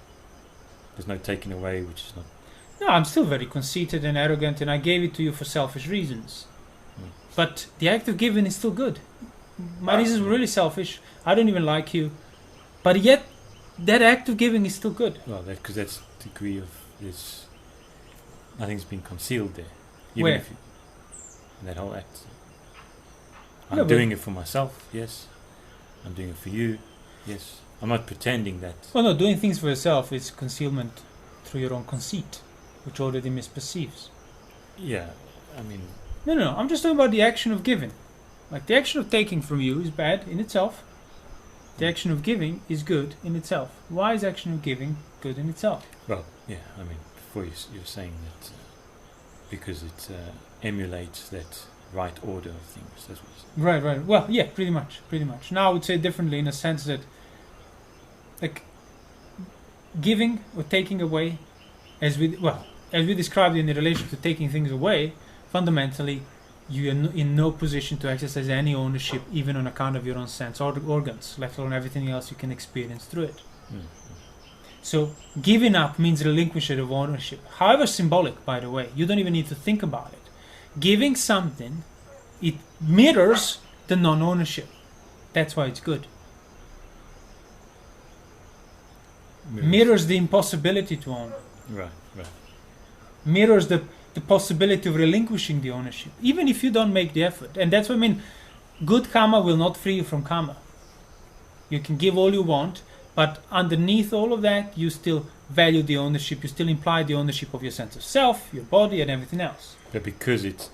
There's no taking away, which is not. No, I'm still very conceited and arrogant, and I gave it to you for selfish reasons. But the act of giving is still good. My reasons were really selfish. I don't even like you. But yet, that act of giving is still good. Well, because that's the degree of this. Nothing's been concealed there. Even Where? If you, in that whole act. I'm doing it for myself, yes. I'm doing it for you, yes. I'm not pretending that. Well, no, doing things for yourself is concealment through your own conceit, which already misperceives. Yeah, I mean. No. I'm just talking about the action of giving. Like, the action of taking from you is bad in itself. The action of giving is good in itself. Why is action of giving good in itself? Well, yeah, I mean, before you're saying that because it emulates that right order of things. That's what you're saying. Right. Well, yeah, pretty much. Now I would say differently in a sense that, like, giving or taking away, as we described in the relation to taking things away, fundamentally, you are in no position to exercise any ownership, even on account of your own sense organs, let alone everything else you can experience through it. So giving up means relinquishing of ownership. However symbolic, by the way, you don't even need to think about it. Giving something, it mirrors the non-ownership. That's why it's good. Mirrors the impossibility to own. Right. Mirrors the possibility of relinquishing the ownership, even if you don't make the effort. And that's what I mean. Good karma will not free you from karma. You can give all you want, but underneath all of that, you still value the ownership. You still imply the ownership of your sense of self, your body, and everything else. But because it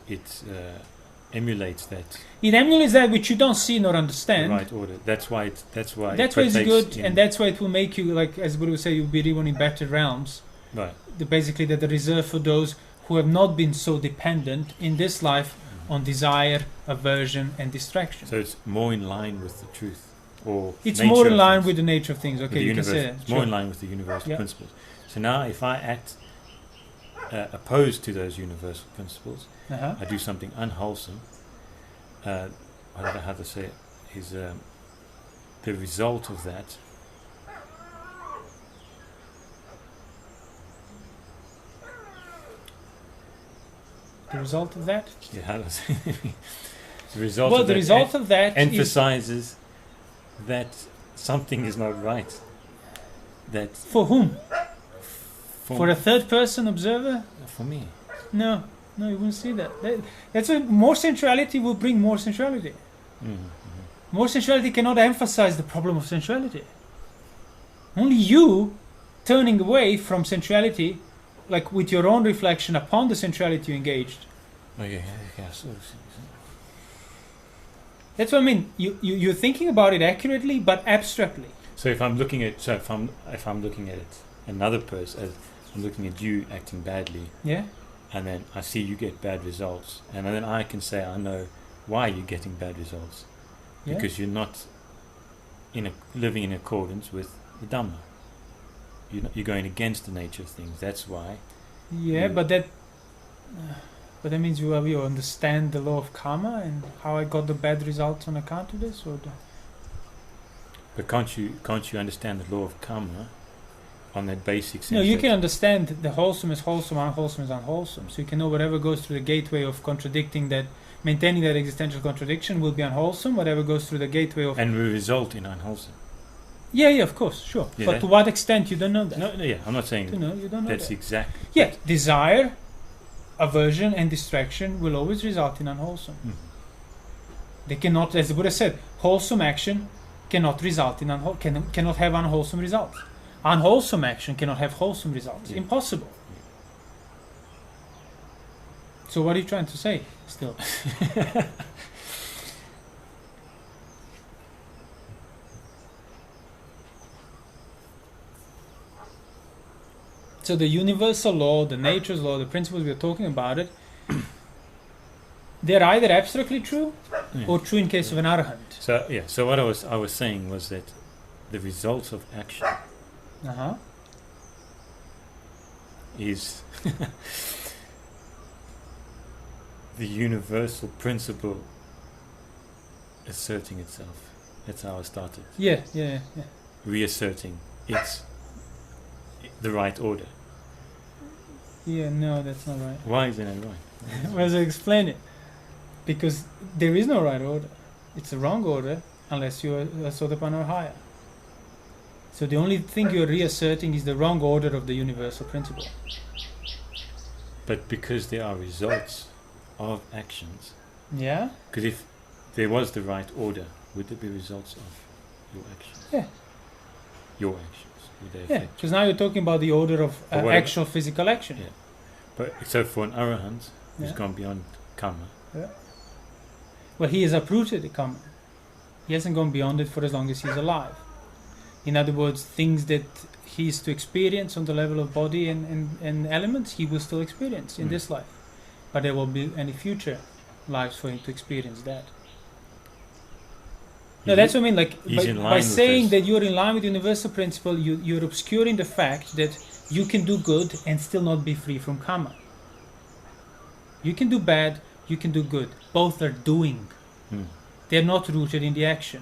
emulates that. It emulates that which you don't see nor understand. The right order. That's why it's good, and that's why it will make you, like as Buddha would say, you'll be reborn in better realms. Right. Basically, that are reserved for those who have not been so dependent in this life on desire, aversion, and distraction. So it's more in line with the truth, or it's more in line with the nature of things. Okay, you can say that. It's more in line with the universal principles. So now, if I act opposed to those universal principles, I do something unwholesome. I don't know how to say it. Is the result of that? The result of that? Yeah, how does the result? Well, of the that result of that emphasizes that something is not right. That for whom? For a third-person observer? For me. No, you wouldn't see that. That's why more sensuality will bring more sensuality. More sensuality cannot emphasize the problem of sensuality. Only you turning away from sensuality, like with your own reflection upon the sensuality you engaged. That's what I mean. You're thinking about it accurately, but abstractly. So if I'm looking at it, another person, I'm looking at you acting badly. Yeah. And then I see you get bad results, and then I can say I know why you're getting bad results, because you're not living in accordance with the Dhamma. You're going against the nature of things. That's why. Yeah, but that means you understand the law of karma and how I got the bad results on account of this, or. But can't you understand the law of karma on that basic sense? No, you can understand the wholesome is wholesome, unwholesome is unwholesome. So you can know whatever goes through the gateway of contradicting that. I maintaining that existential contradiction will be unwholesome. Whatever goes through the gateway of and will result in unwholesome. yeah, of course, sure. Yeah, but to what extent, you don't know that. No, yeah, I'm not saying You don't know that's that. exactly. Yeah, desire, aversion, and distraction will always result in unwholesome. They cannot, as the Buddha said, wholesome action cannot result in cannot have unwholesome results. Unwholesome action cannot have wholesome results. Yeah. Impossible. So what are you trying to say still? So the universal law, the nature's law, the principles we are talking about it, they're either abstractly true or true in case of an arahant. So yeah, so what I was saying was that the results of action is the universal principle asserting itself. That's how I started. Yeah. Reasserting its the right order. Yeah, no, that's not right. Why is it not right? Well, I explain it. Because there is no right order. It's a wrong order unless you are Sotapanna or higher. So the only thing you're reasserting is the wrong order of the universal principle. But because there are results of actions. Yeah? Because if there was the right order, would there be results of your actions? Yeah. Your actions. Would they Yeah, affect? because now you're talking about the order of whatever. actual physical action. Yeah. But so for an arahant who's Yeah. gone beyond karma, Well, he has uprooted the karma. He hasn't gone beyond it for as long as he's alive. In other words, things that he is to experience on the level of body and elements, he will still experience in this life. But there will be any future lives for him to experience that. No, that's what I mean. Like by saying that you're in line with the universal principle, you're obscuring the fact that you can do good and still not be free from karma. You can do bad, you can do good. Both are doing. They're not rooted in the action.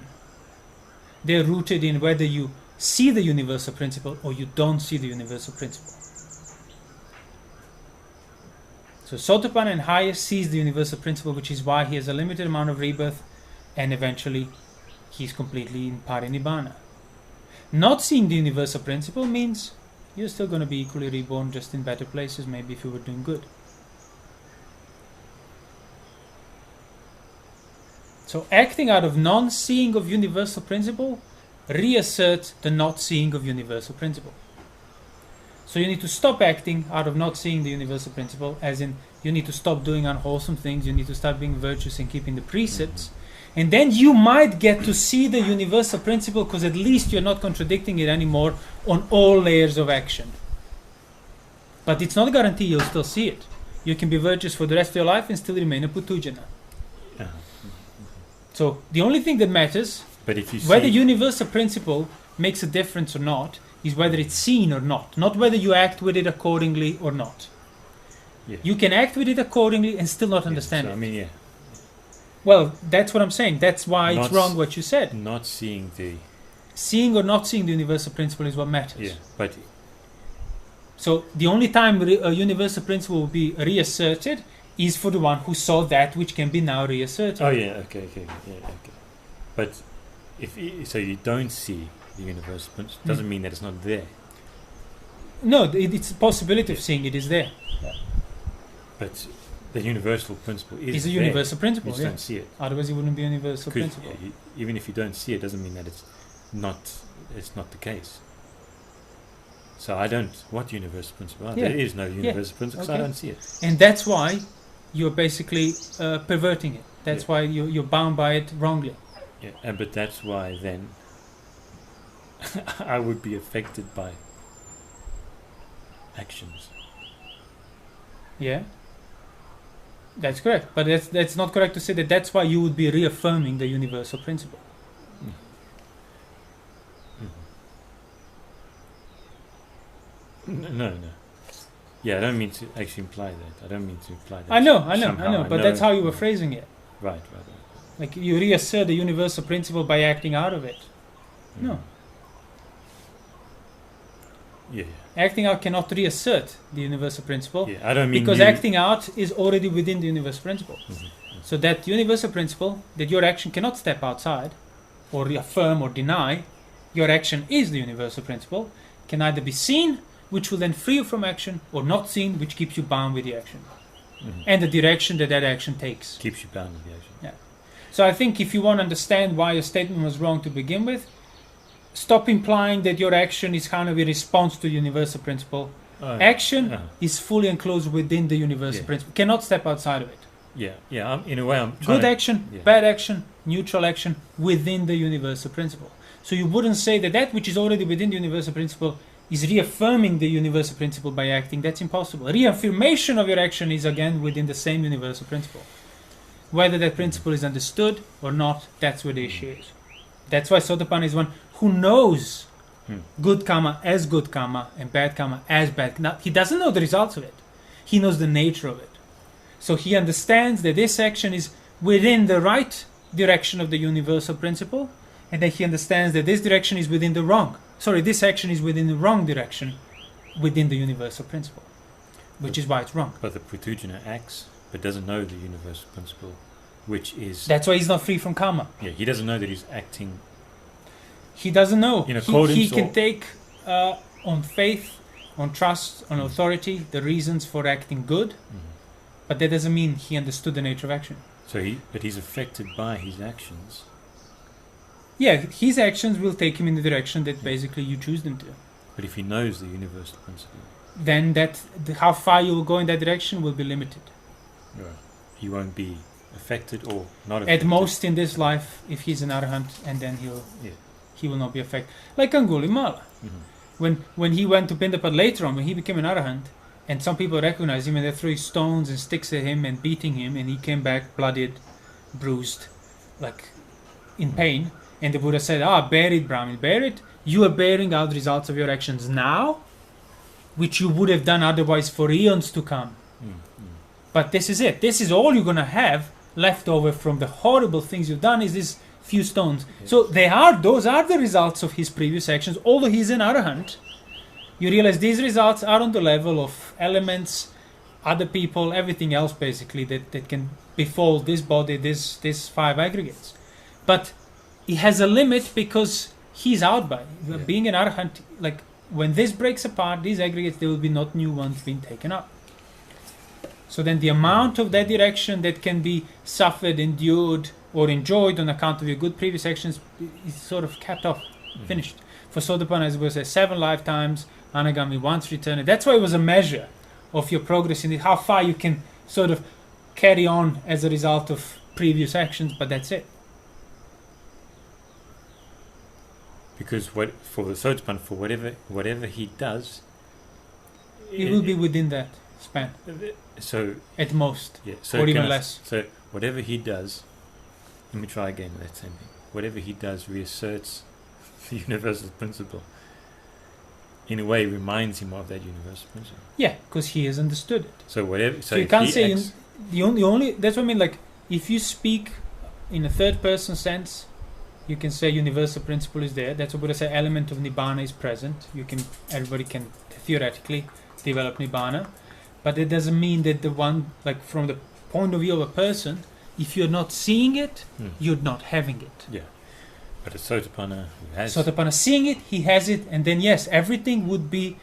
They're rooted in whether you see the universal principle or you don't see the universal principle. So Sotapanna and higher sees the universal principle, which is why he has a limited amount of rebirth and eventually he's completely in Parinibbana. Not seeing the universal principle means you're still going to be equally reborn, just in better places, maybe if you were doing good. So acting out of non-seeing of universal principle reasserts the not seeing of universal principle. So you need to stop acting out of not seeing the universal principle, as in you need to stop doing unwholesome things, you need to start being virtuous and keeping the precepts, and then you might get to see the universal principle, because at least you're not contradicting it anymore on all layers of action. But it's not a guarantee you'll still see it. You can be virtuous for the rest of your life and still remain a putujana. So the only thing that matters, but if you whether universal principle makes a difference or not, is whether it's seen or not whether you act with it accordingly or not. Yeah. You can act with it accordingly and still not understand so, it. I mean, yeah. Well, that's what I'm saying. That's why it's wrong what you said. Not seeing the... Seeing or not seeing the universal principle is what matters. Yeah, but... So the only time a universal principle will be reasserted is for the one who saw that which can be now reasserted. Oh yeah, okay. But so you don't see the universal principle, doesn't mean that it's not there. No, it's a possibility of seeing it is there. But the universal principle is a universal principle. You just don't see it. Otherwise, it wouldn't be a universal principle. Even if you don't see it, doesn't mean that it's not the case. So I don't. What universal principle? There is no universal principle because I don't see it. And that's why you're basically perverting it. That's why you're bound by it wrongly. Yeah, but that's why then I would be affected by actions. Yeah, that's correct. But that's not correct to say that that's why you would be reaffirming the universal principle. No. Yeah, I don't mean to actually imply that. I don't mean to imply that. I know. But that's how you were phrasing it. Right. Like you reassert the universal principle by acting out of it. No. Yeah. Acting out cannot reassert the universal principle. Yeah, I don't mean because acting out is already within the universal principle. So that universal principle, that your action cannot step outside, or affirm or deny, your action is the universal principle, can either be seen, which will then free you from action, or not seen, which keeps you bound with the action. And the direction that that action takes. Keeps you bound with the action. Yeah. So I think if you want to understand why your statement was wrong to begin with, stop implying that your action is kind of a response to the universal principle. Action is fully enclosed within the universal principle. Cannot step outside of it. Yeah. In a way, I'm trying good action, bad action, neutral action within the universal principle. So you wouldn't say that that which is already within the universal principle is reaffirming the universal principle by acting. That's impossible. Reaffirmation of your action is again within the same universal principle. Whether that principle is understood or not, that's where the issue is. That's why Sotapanna is one who knows good karma as good karma and bad karma as bad. Now, he doesn't know the results of it. He knows the nature of it. So he understands that this action is within the right direction of the universal principle, and that he understands that this direction is within the wrong. Sorry, this action is within the wrong direction within the universal principle, which is why it's wrong. But the Pratujana acts, but doesn't know the universal principle, which is... That's why he's not free from karma. Yeah, he doesn't know that he's acting... He doesn't know. In accordance he can take on faith, on trust, on authority, the reasons for acting good, but that doesn't mean he understood the nature of action. So he's affected by his actions. Yeah, his actions will take him in the direction that basically you choose them to. But if he knows the universal principle, then how far you will go in that direction will be limited. Right. He won't be affected or not affected. At most in this life, if he's an arahant, and then he will not be affected. Like Angulimala. When he went to Pindapat later on, when he became an arahant, and some people recognized him and they threw stones and sticks at him and beating him, and he came back bloodied, bruised, like in pain. And the Buddha said, bear it, Brahmin, bear it. You are bearing out the results of your actions now, which you would have done otherwise for eons to come. But this is it. This is all you're going to have left over from the horrible things you've done is these few stones. So those are the results of his previous actions. Although he's an arahant, you realize these results are on the level of elements, other people, everything else basically that can befall this body, these five aggregates. But he has a limit because he's out by being an arahant. Like when this breaks apart, these aggregates, there will be not new ones being taken up. So then the amount of that direction that can be suffered, endured, or enjoyed on account of your good previous actions is sort of capped off, finished. For Sotapanna, as we say, 7 lifetimes, Anagami once returned. That's why it was a measure of your progress in it, how far you can sort of carry on as a result of previous actions, but that's it. Because for the Sotapanna, for whatever he does, it will be within that span. So at most, so or even less. So whatever he does, let me try again with that same thing. Whatever he does reasserts the universal principle. In a way, reminds him of that universal principle. Yeah, because he has understood it. So whatever. So you can't say the only. That's what I mean. Like if you speak in a third person sense, you can say universal principle is there. That's what Buddha said. Element of nibbana is present. Everybody can theoretically develop nibbana, but it doesn't mean that the one, like from the point of view of a person, if you're not seeing it, you're not having it. Yeah. But a Sotapanna who has... Sotapanna seeing it, he has it, and then yes, everything would be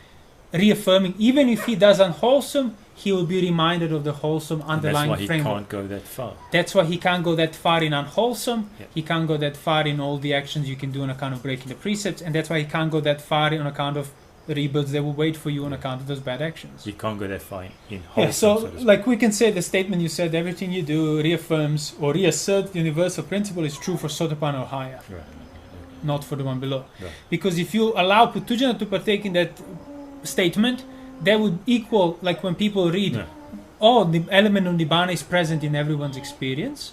reaffirming. Even if he does unwholesome, he will be reminded of the wholesome underlying framework. That's why he can't go that far. That's why he can't go that far in unwholesome. Yeah. He can't go that far in all the actions you can do on account of breaking the precepts, and that's why he can't go that far on account of the rebirths that will wait for you on account of those bad actions. He can't go that far in wholesome. Yeah, so like we can say the statement you said, everything you do reaffirms or reasserts the universal principle is true for Sotapanna or higher. Right. Not for the one below. Right. Because if you allow Pratujana to partake in that statement, that would equal, like when people read, the element of Nibbana is present in everyone's experience,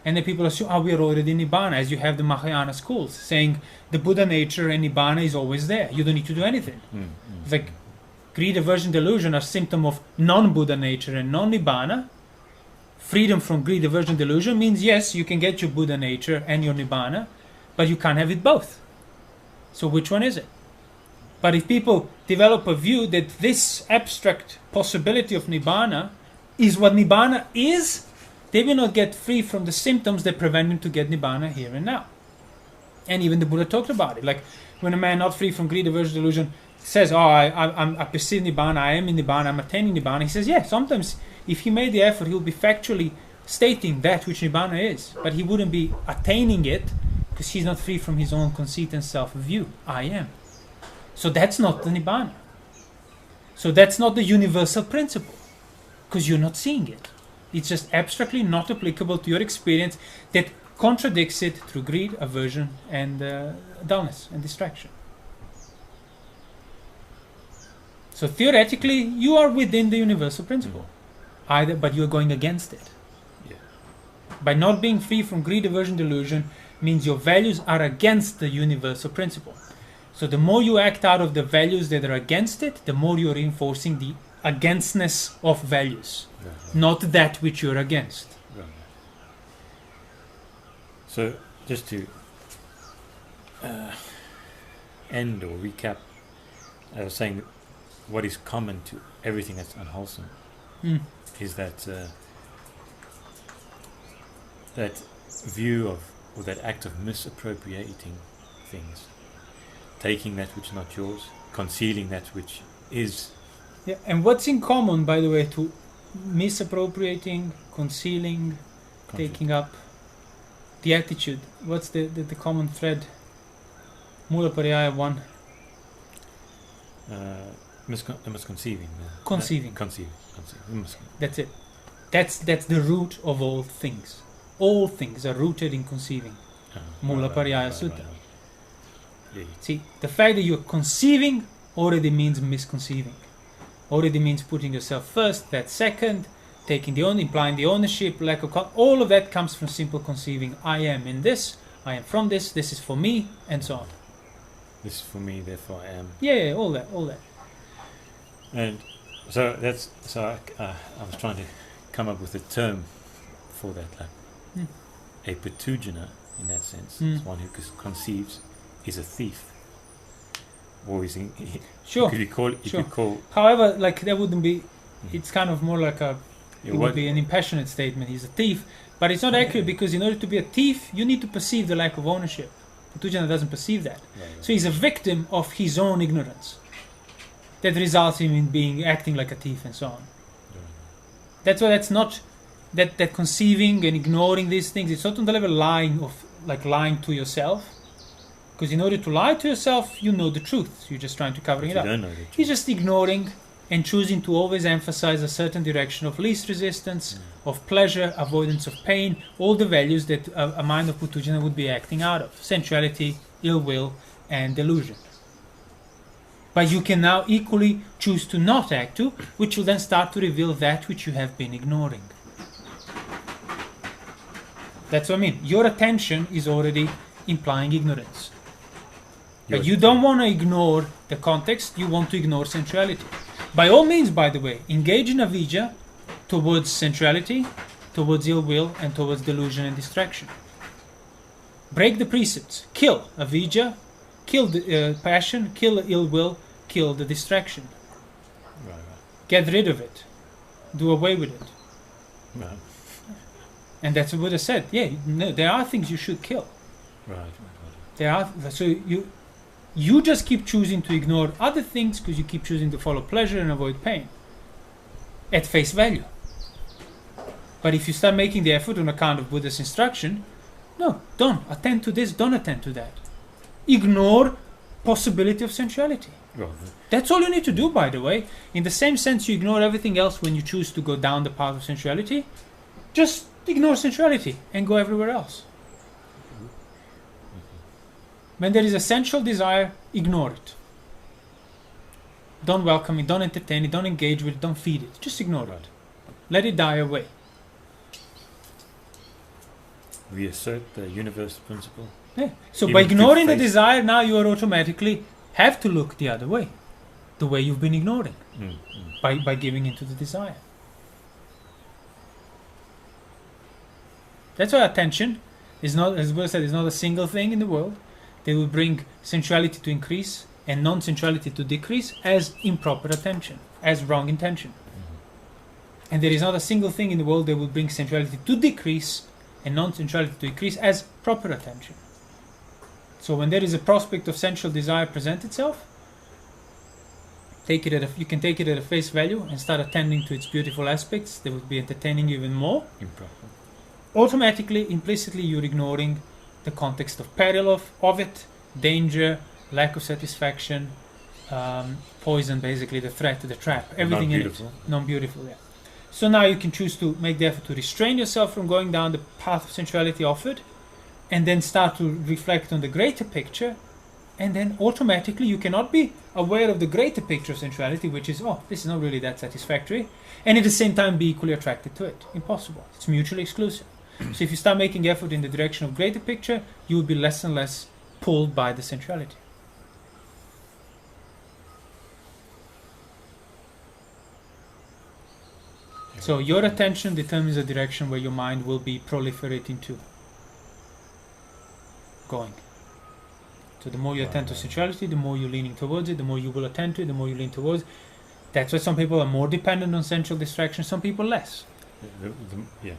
and then people assume, we are already in Nibbana, as you have the Mahayana schools saying the Buddha nature and Nibbana is always there. You don't need to do anything. It's like greed, aversion, delusion are symptom of non-Buddha nature and non-Nibbana. Freedom from greed, aversion, delusion means yes, you can get your Buddha nature and your Nibbana, but you can't have it both. So which one is it? But if people develop a view that this abstract possibility of Nibbana is what Nibbana is, they will not get free from the symptoms that prevent them to get Nibbana here and now. And even the Buddha talked about it. Like when a man not free from greed, aversion, delusion says, oh, I perceive Nibbana, I am in Nibbana, I'm attaining Nibbana. He says, yeah, sometimes if he made the effort, he'll be factually stating that which Nibbana is. But he wouldn't be attaining it because he's not free from his own conceit and self-view. I am. So that's not the Nibbana. So that's not the universal principle because you're not seeing it. It's just abstractly not applicable to your experience that contradicts it through greed, aversion, and dullness and distraction. So theoretically, you are within the universal principle, either, but you're going against it. Yeah. By not being free from greed, aversion, delusion means your values are against the universal principle. So the more you act out of the values that are against it, the more you're reinforcing the againstness of values, not that which you're against. Right. So just to end or recap, I was saying what is common to everything that's unwholesome is that that view of, or that act of misappropriating things, taking that which is not yours, concealing that which is. Yeah, and what's in common, by the way, to misappropriating, concealing, taking up, the attitude? What's the common thread? Mula Pariyaya 1. Misconceiving. Conceiving. Conceiving. That's it. That's the root of all things. All things are rooted in conceiving. Mula Pariyaya Sutta. Yeah. See, the fact that you're conceiving already means misconceiving. Already means putting yourself first, that second, taking implying the ownership, lack of all of that comes from simple conceiving. I am in this, I am from this is for me, and so on. This is for me, therefore I am. Yeah, all that. And so I was trying to come up with a term for that, like a patujana in that sense. It's one who conceives is a thief. Or is sure. Could you call? However, like that wouldn't be. It's kind of more like a. It would be an impassionate statement. He's a thief, but it's not accurate because in order to be a thief, you need to perceive the lack of ownership. Patujana doesn't perceive that, so he's a victim of his own ignorance. That results in him acting like a thief and so on. That's why that's not that conceiving and ignoring these things. It's not on the level lying to yourself. Because in order to lie to yourself, you know the truth. You're just trying to cover it up. You don't know the truth. You're just ignoring and choosing to always emphasize a certain direction of least resistance, of pleasure, avoidance of pain, all the values that a mind of Putujana would be acting out of. Sensuality, ill will, and delusion. But you can now equally choose to not act to, which will then start to reveal that which you have been ignoring. That's what I mean. Your attention is already implying ignorance. But you don't want to ignore the context, you want to ignore sensuality. By all means, by the way, engage in avidya towards sensuality, towards ill will, and towards delusion and distraction. Break the precepts. Kill avidya, kill the passion, kill the ill will, kill the distraction. Right. Get rid of it. Do away with it. Right. And that's what Buddha said. Yeah, no, there are things you should kill. Right. There are, so you just keep choosing to ignore other things because you keep choosing to follow pleasure and avoid pain at face value. But if you start making the effort on account of Buddha's instruction, no, don't attend to this, don't attend to that. Ignore possibility of sensuality. Right. That's all you need to do, by the way. In the same sense you ignore everything else when you choose to go down the path of sensuality, just ignore sensuality and go everywhere else. When there is a sensual desire, ignore it. Don't welcome it, don't entertain it, don't engage with it, don't feed it. Just ignore it. Let it die away. Reassert the universal principle. Yeah. So Even by ignoring the face- desire, now you are automatically have to look the other way. The way you've been ignoring. By giving into the desire. That's why attention is not, as Buddha said, is not a single thing in the world. They will bring sensuality to increase and non-sensuality to decrease as improper attention, as wrong intention. And there is not a single thing in the world that will bring sensuality to decrease and non-sensuality to increase as proper attention. So when there is a prospect of sensual desire present itself, you can take it at a face value and start attending to its beautiful aspects. They will be entertaining you even more. Improper. Automatically, implicitly, you're ignoring the context of peril of it, danger, lack of satisfaction, poison, basically the threat, the trap, everything in it. Non-beautiful, yeah. So now you can choose to make the effort to restrain yourself from going down the path of sensuality offered, and then start to reflect on the greater picture, and then automatically you cannot be aware of the greater picture of sensuality, which is, oh, this is not really that satisfactory, and at the same time be equally attracted to it. Impossible. It's mutually exclusive. So if you start making effort in the direction of greater picture, you will be less and less pulled by the sensuality. So your attention determines the direction where your mind will be proliferating to. Going. So the more you attend to sensuality, the more you're leaning towards it, the more you will attend to it, the more you lean towards it. That's why some people are more dependent on sensual distraction, some people less. Yeah.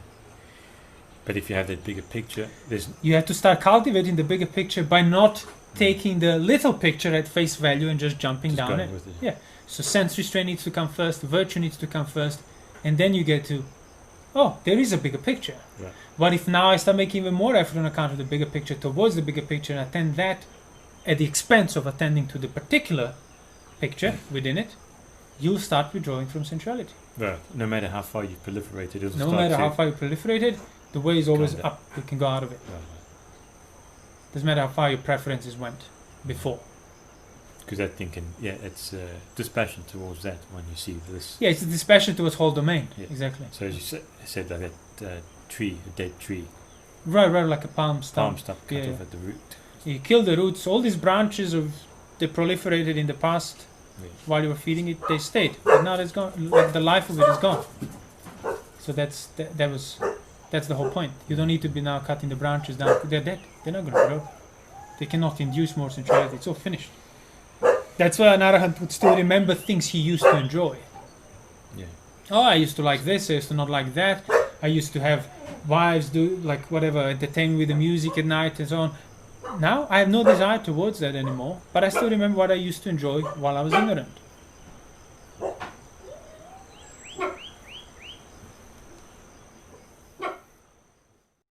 But if you have that bigger picture, you have to start cultivating the bigger picture by not taking the little picture at face value and just jumping down it. Yeah. So sense restraint needs to come first, virtue needs to come first, and then you get to, oh, there is a bigger picture. Right. But if now I start making even more effort on account of the bigger picture towards the bigger picture and attend that at the expense of attending to the particular picture within it, you'll start withdrawing from sensuality. Right. No matter how far you proliferate it, no matter how far you proliferate it, the way is always Kinda. up. You can go out of it. Right. Doesn't matter how far your preferences went before. Because that thing can, it's dispassion towards that when you see this. Yeah, it's a dispassion towards whole domain. Yeah. Exactly. So as you said like that tree, a dead tree. Right, like a palm stump. Palm stump cut off at the root. You kill the roots. All these branches they proliferated in the past while you were feeding it. They stayed, but now it's gone. Like the life of it is gone. So that's the whole point. You don't need to be now cutting the branches down. They're dead. They're not going to grow. They cannot induce more sensuality. It's all finished. That's why an arahant would still remember things he used to enjoy. Yeah. Oh, I used to like this. I used to not like that. I used to have wives do like whatever, entertain me with the music at night and so on. Now I have no desire towards that anymore. But I still remember what I used to enjoy while I was ignorant.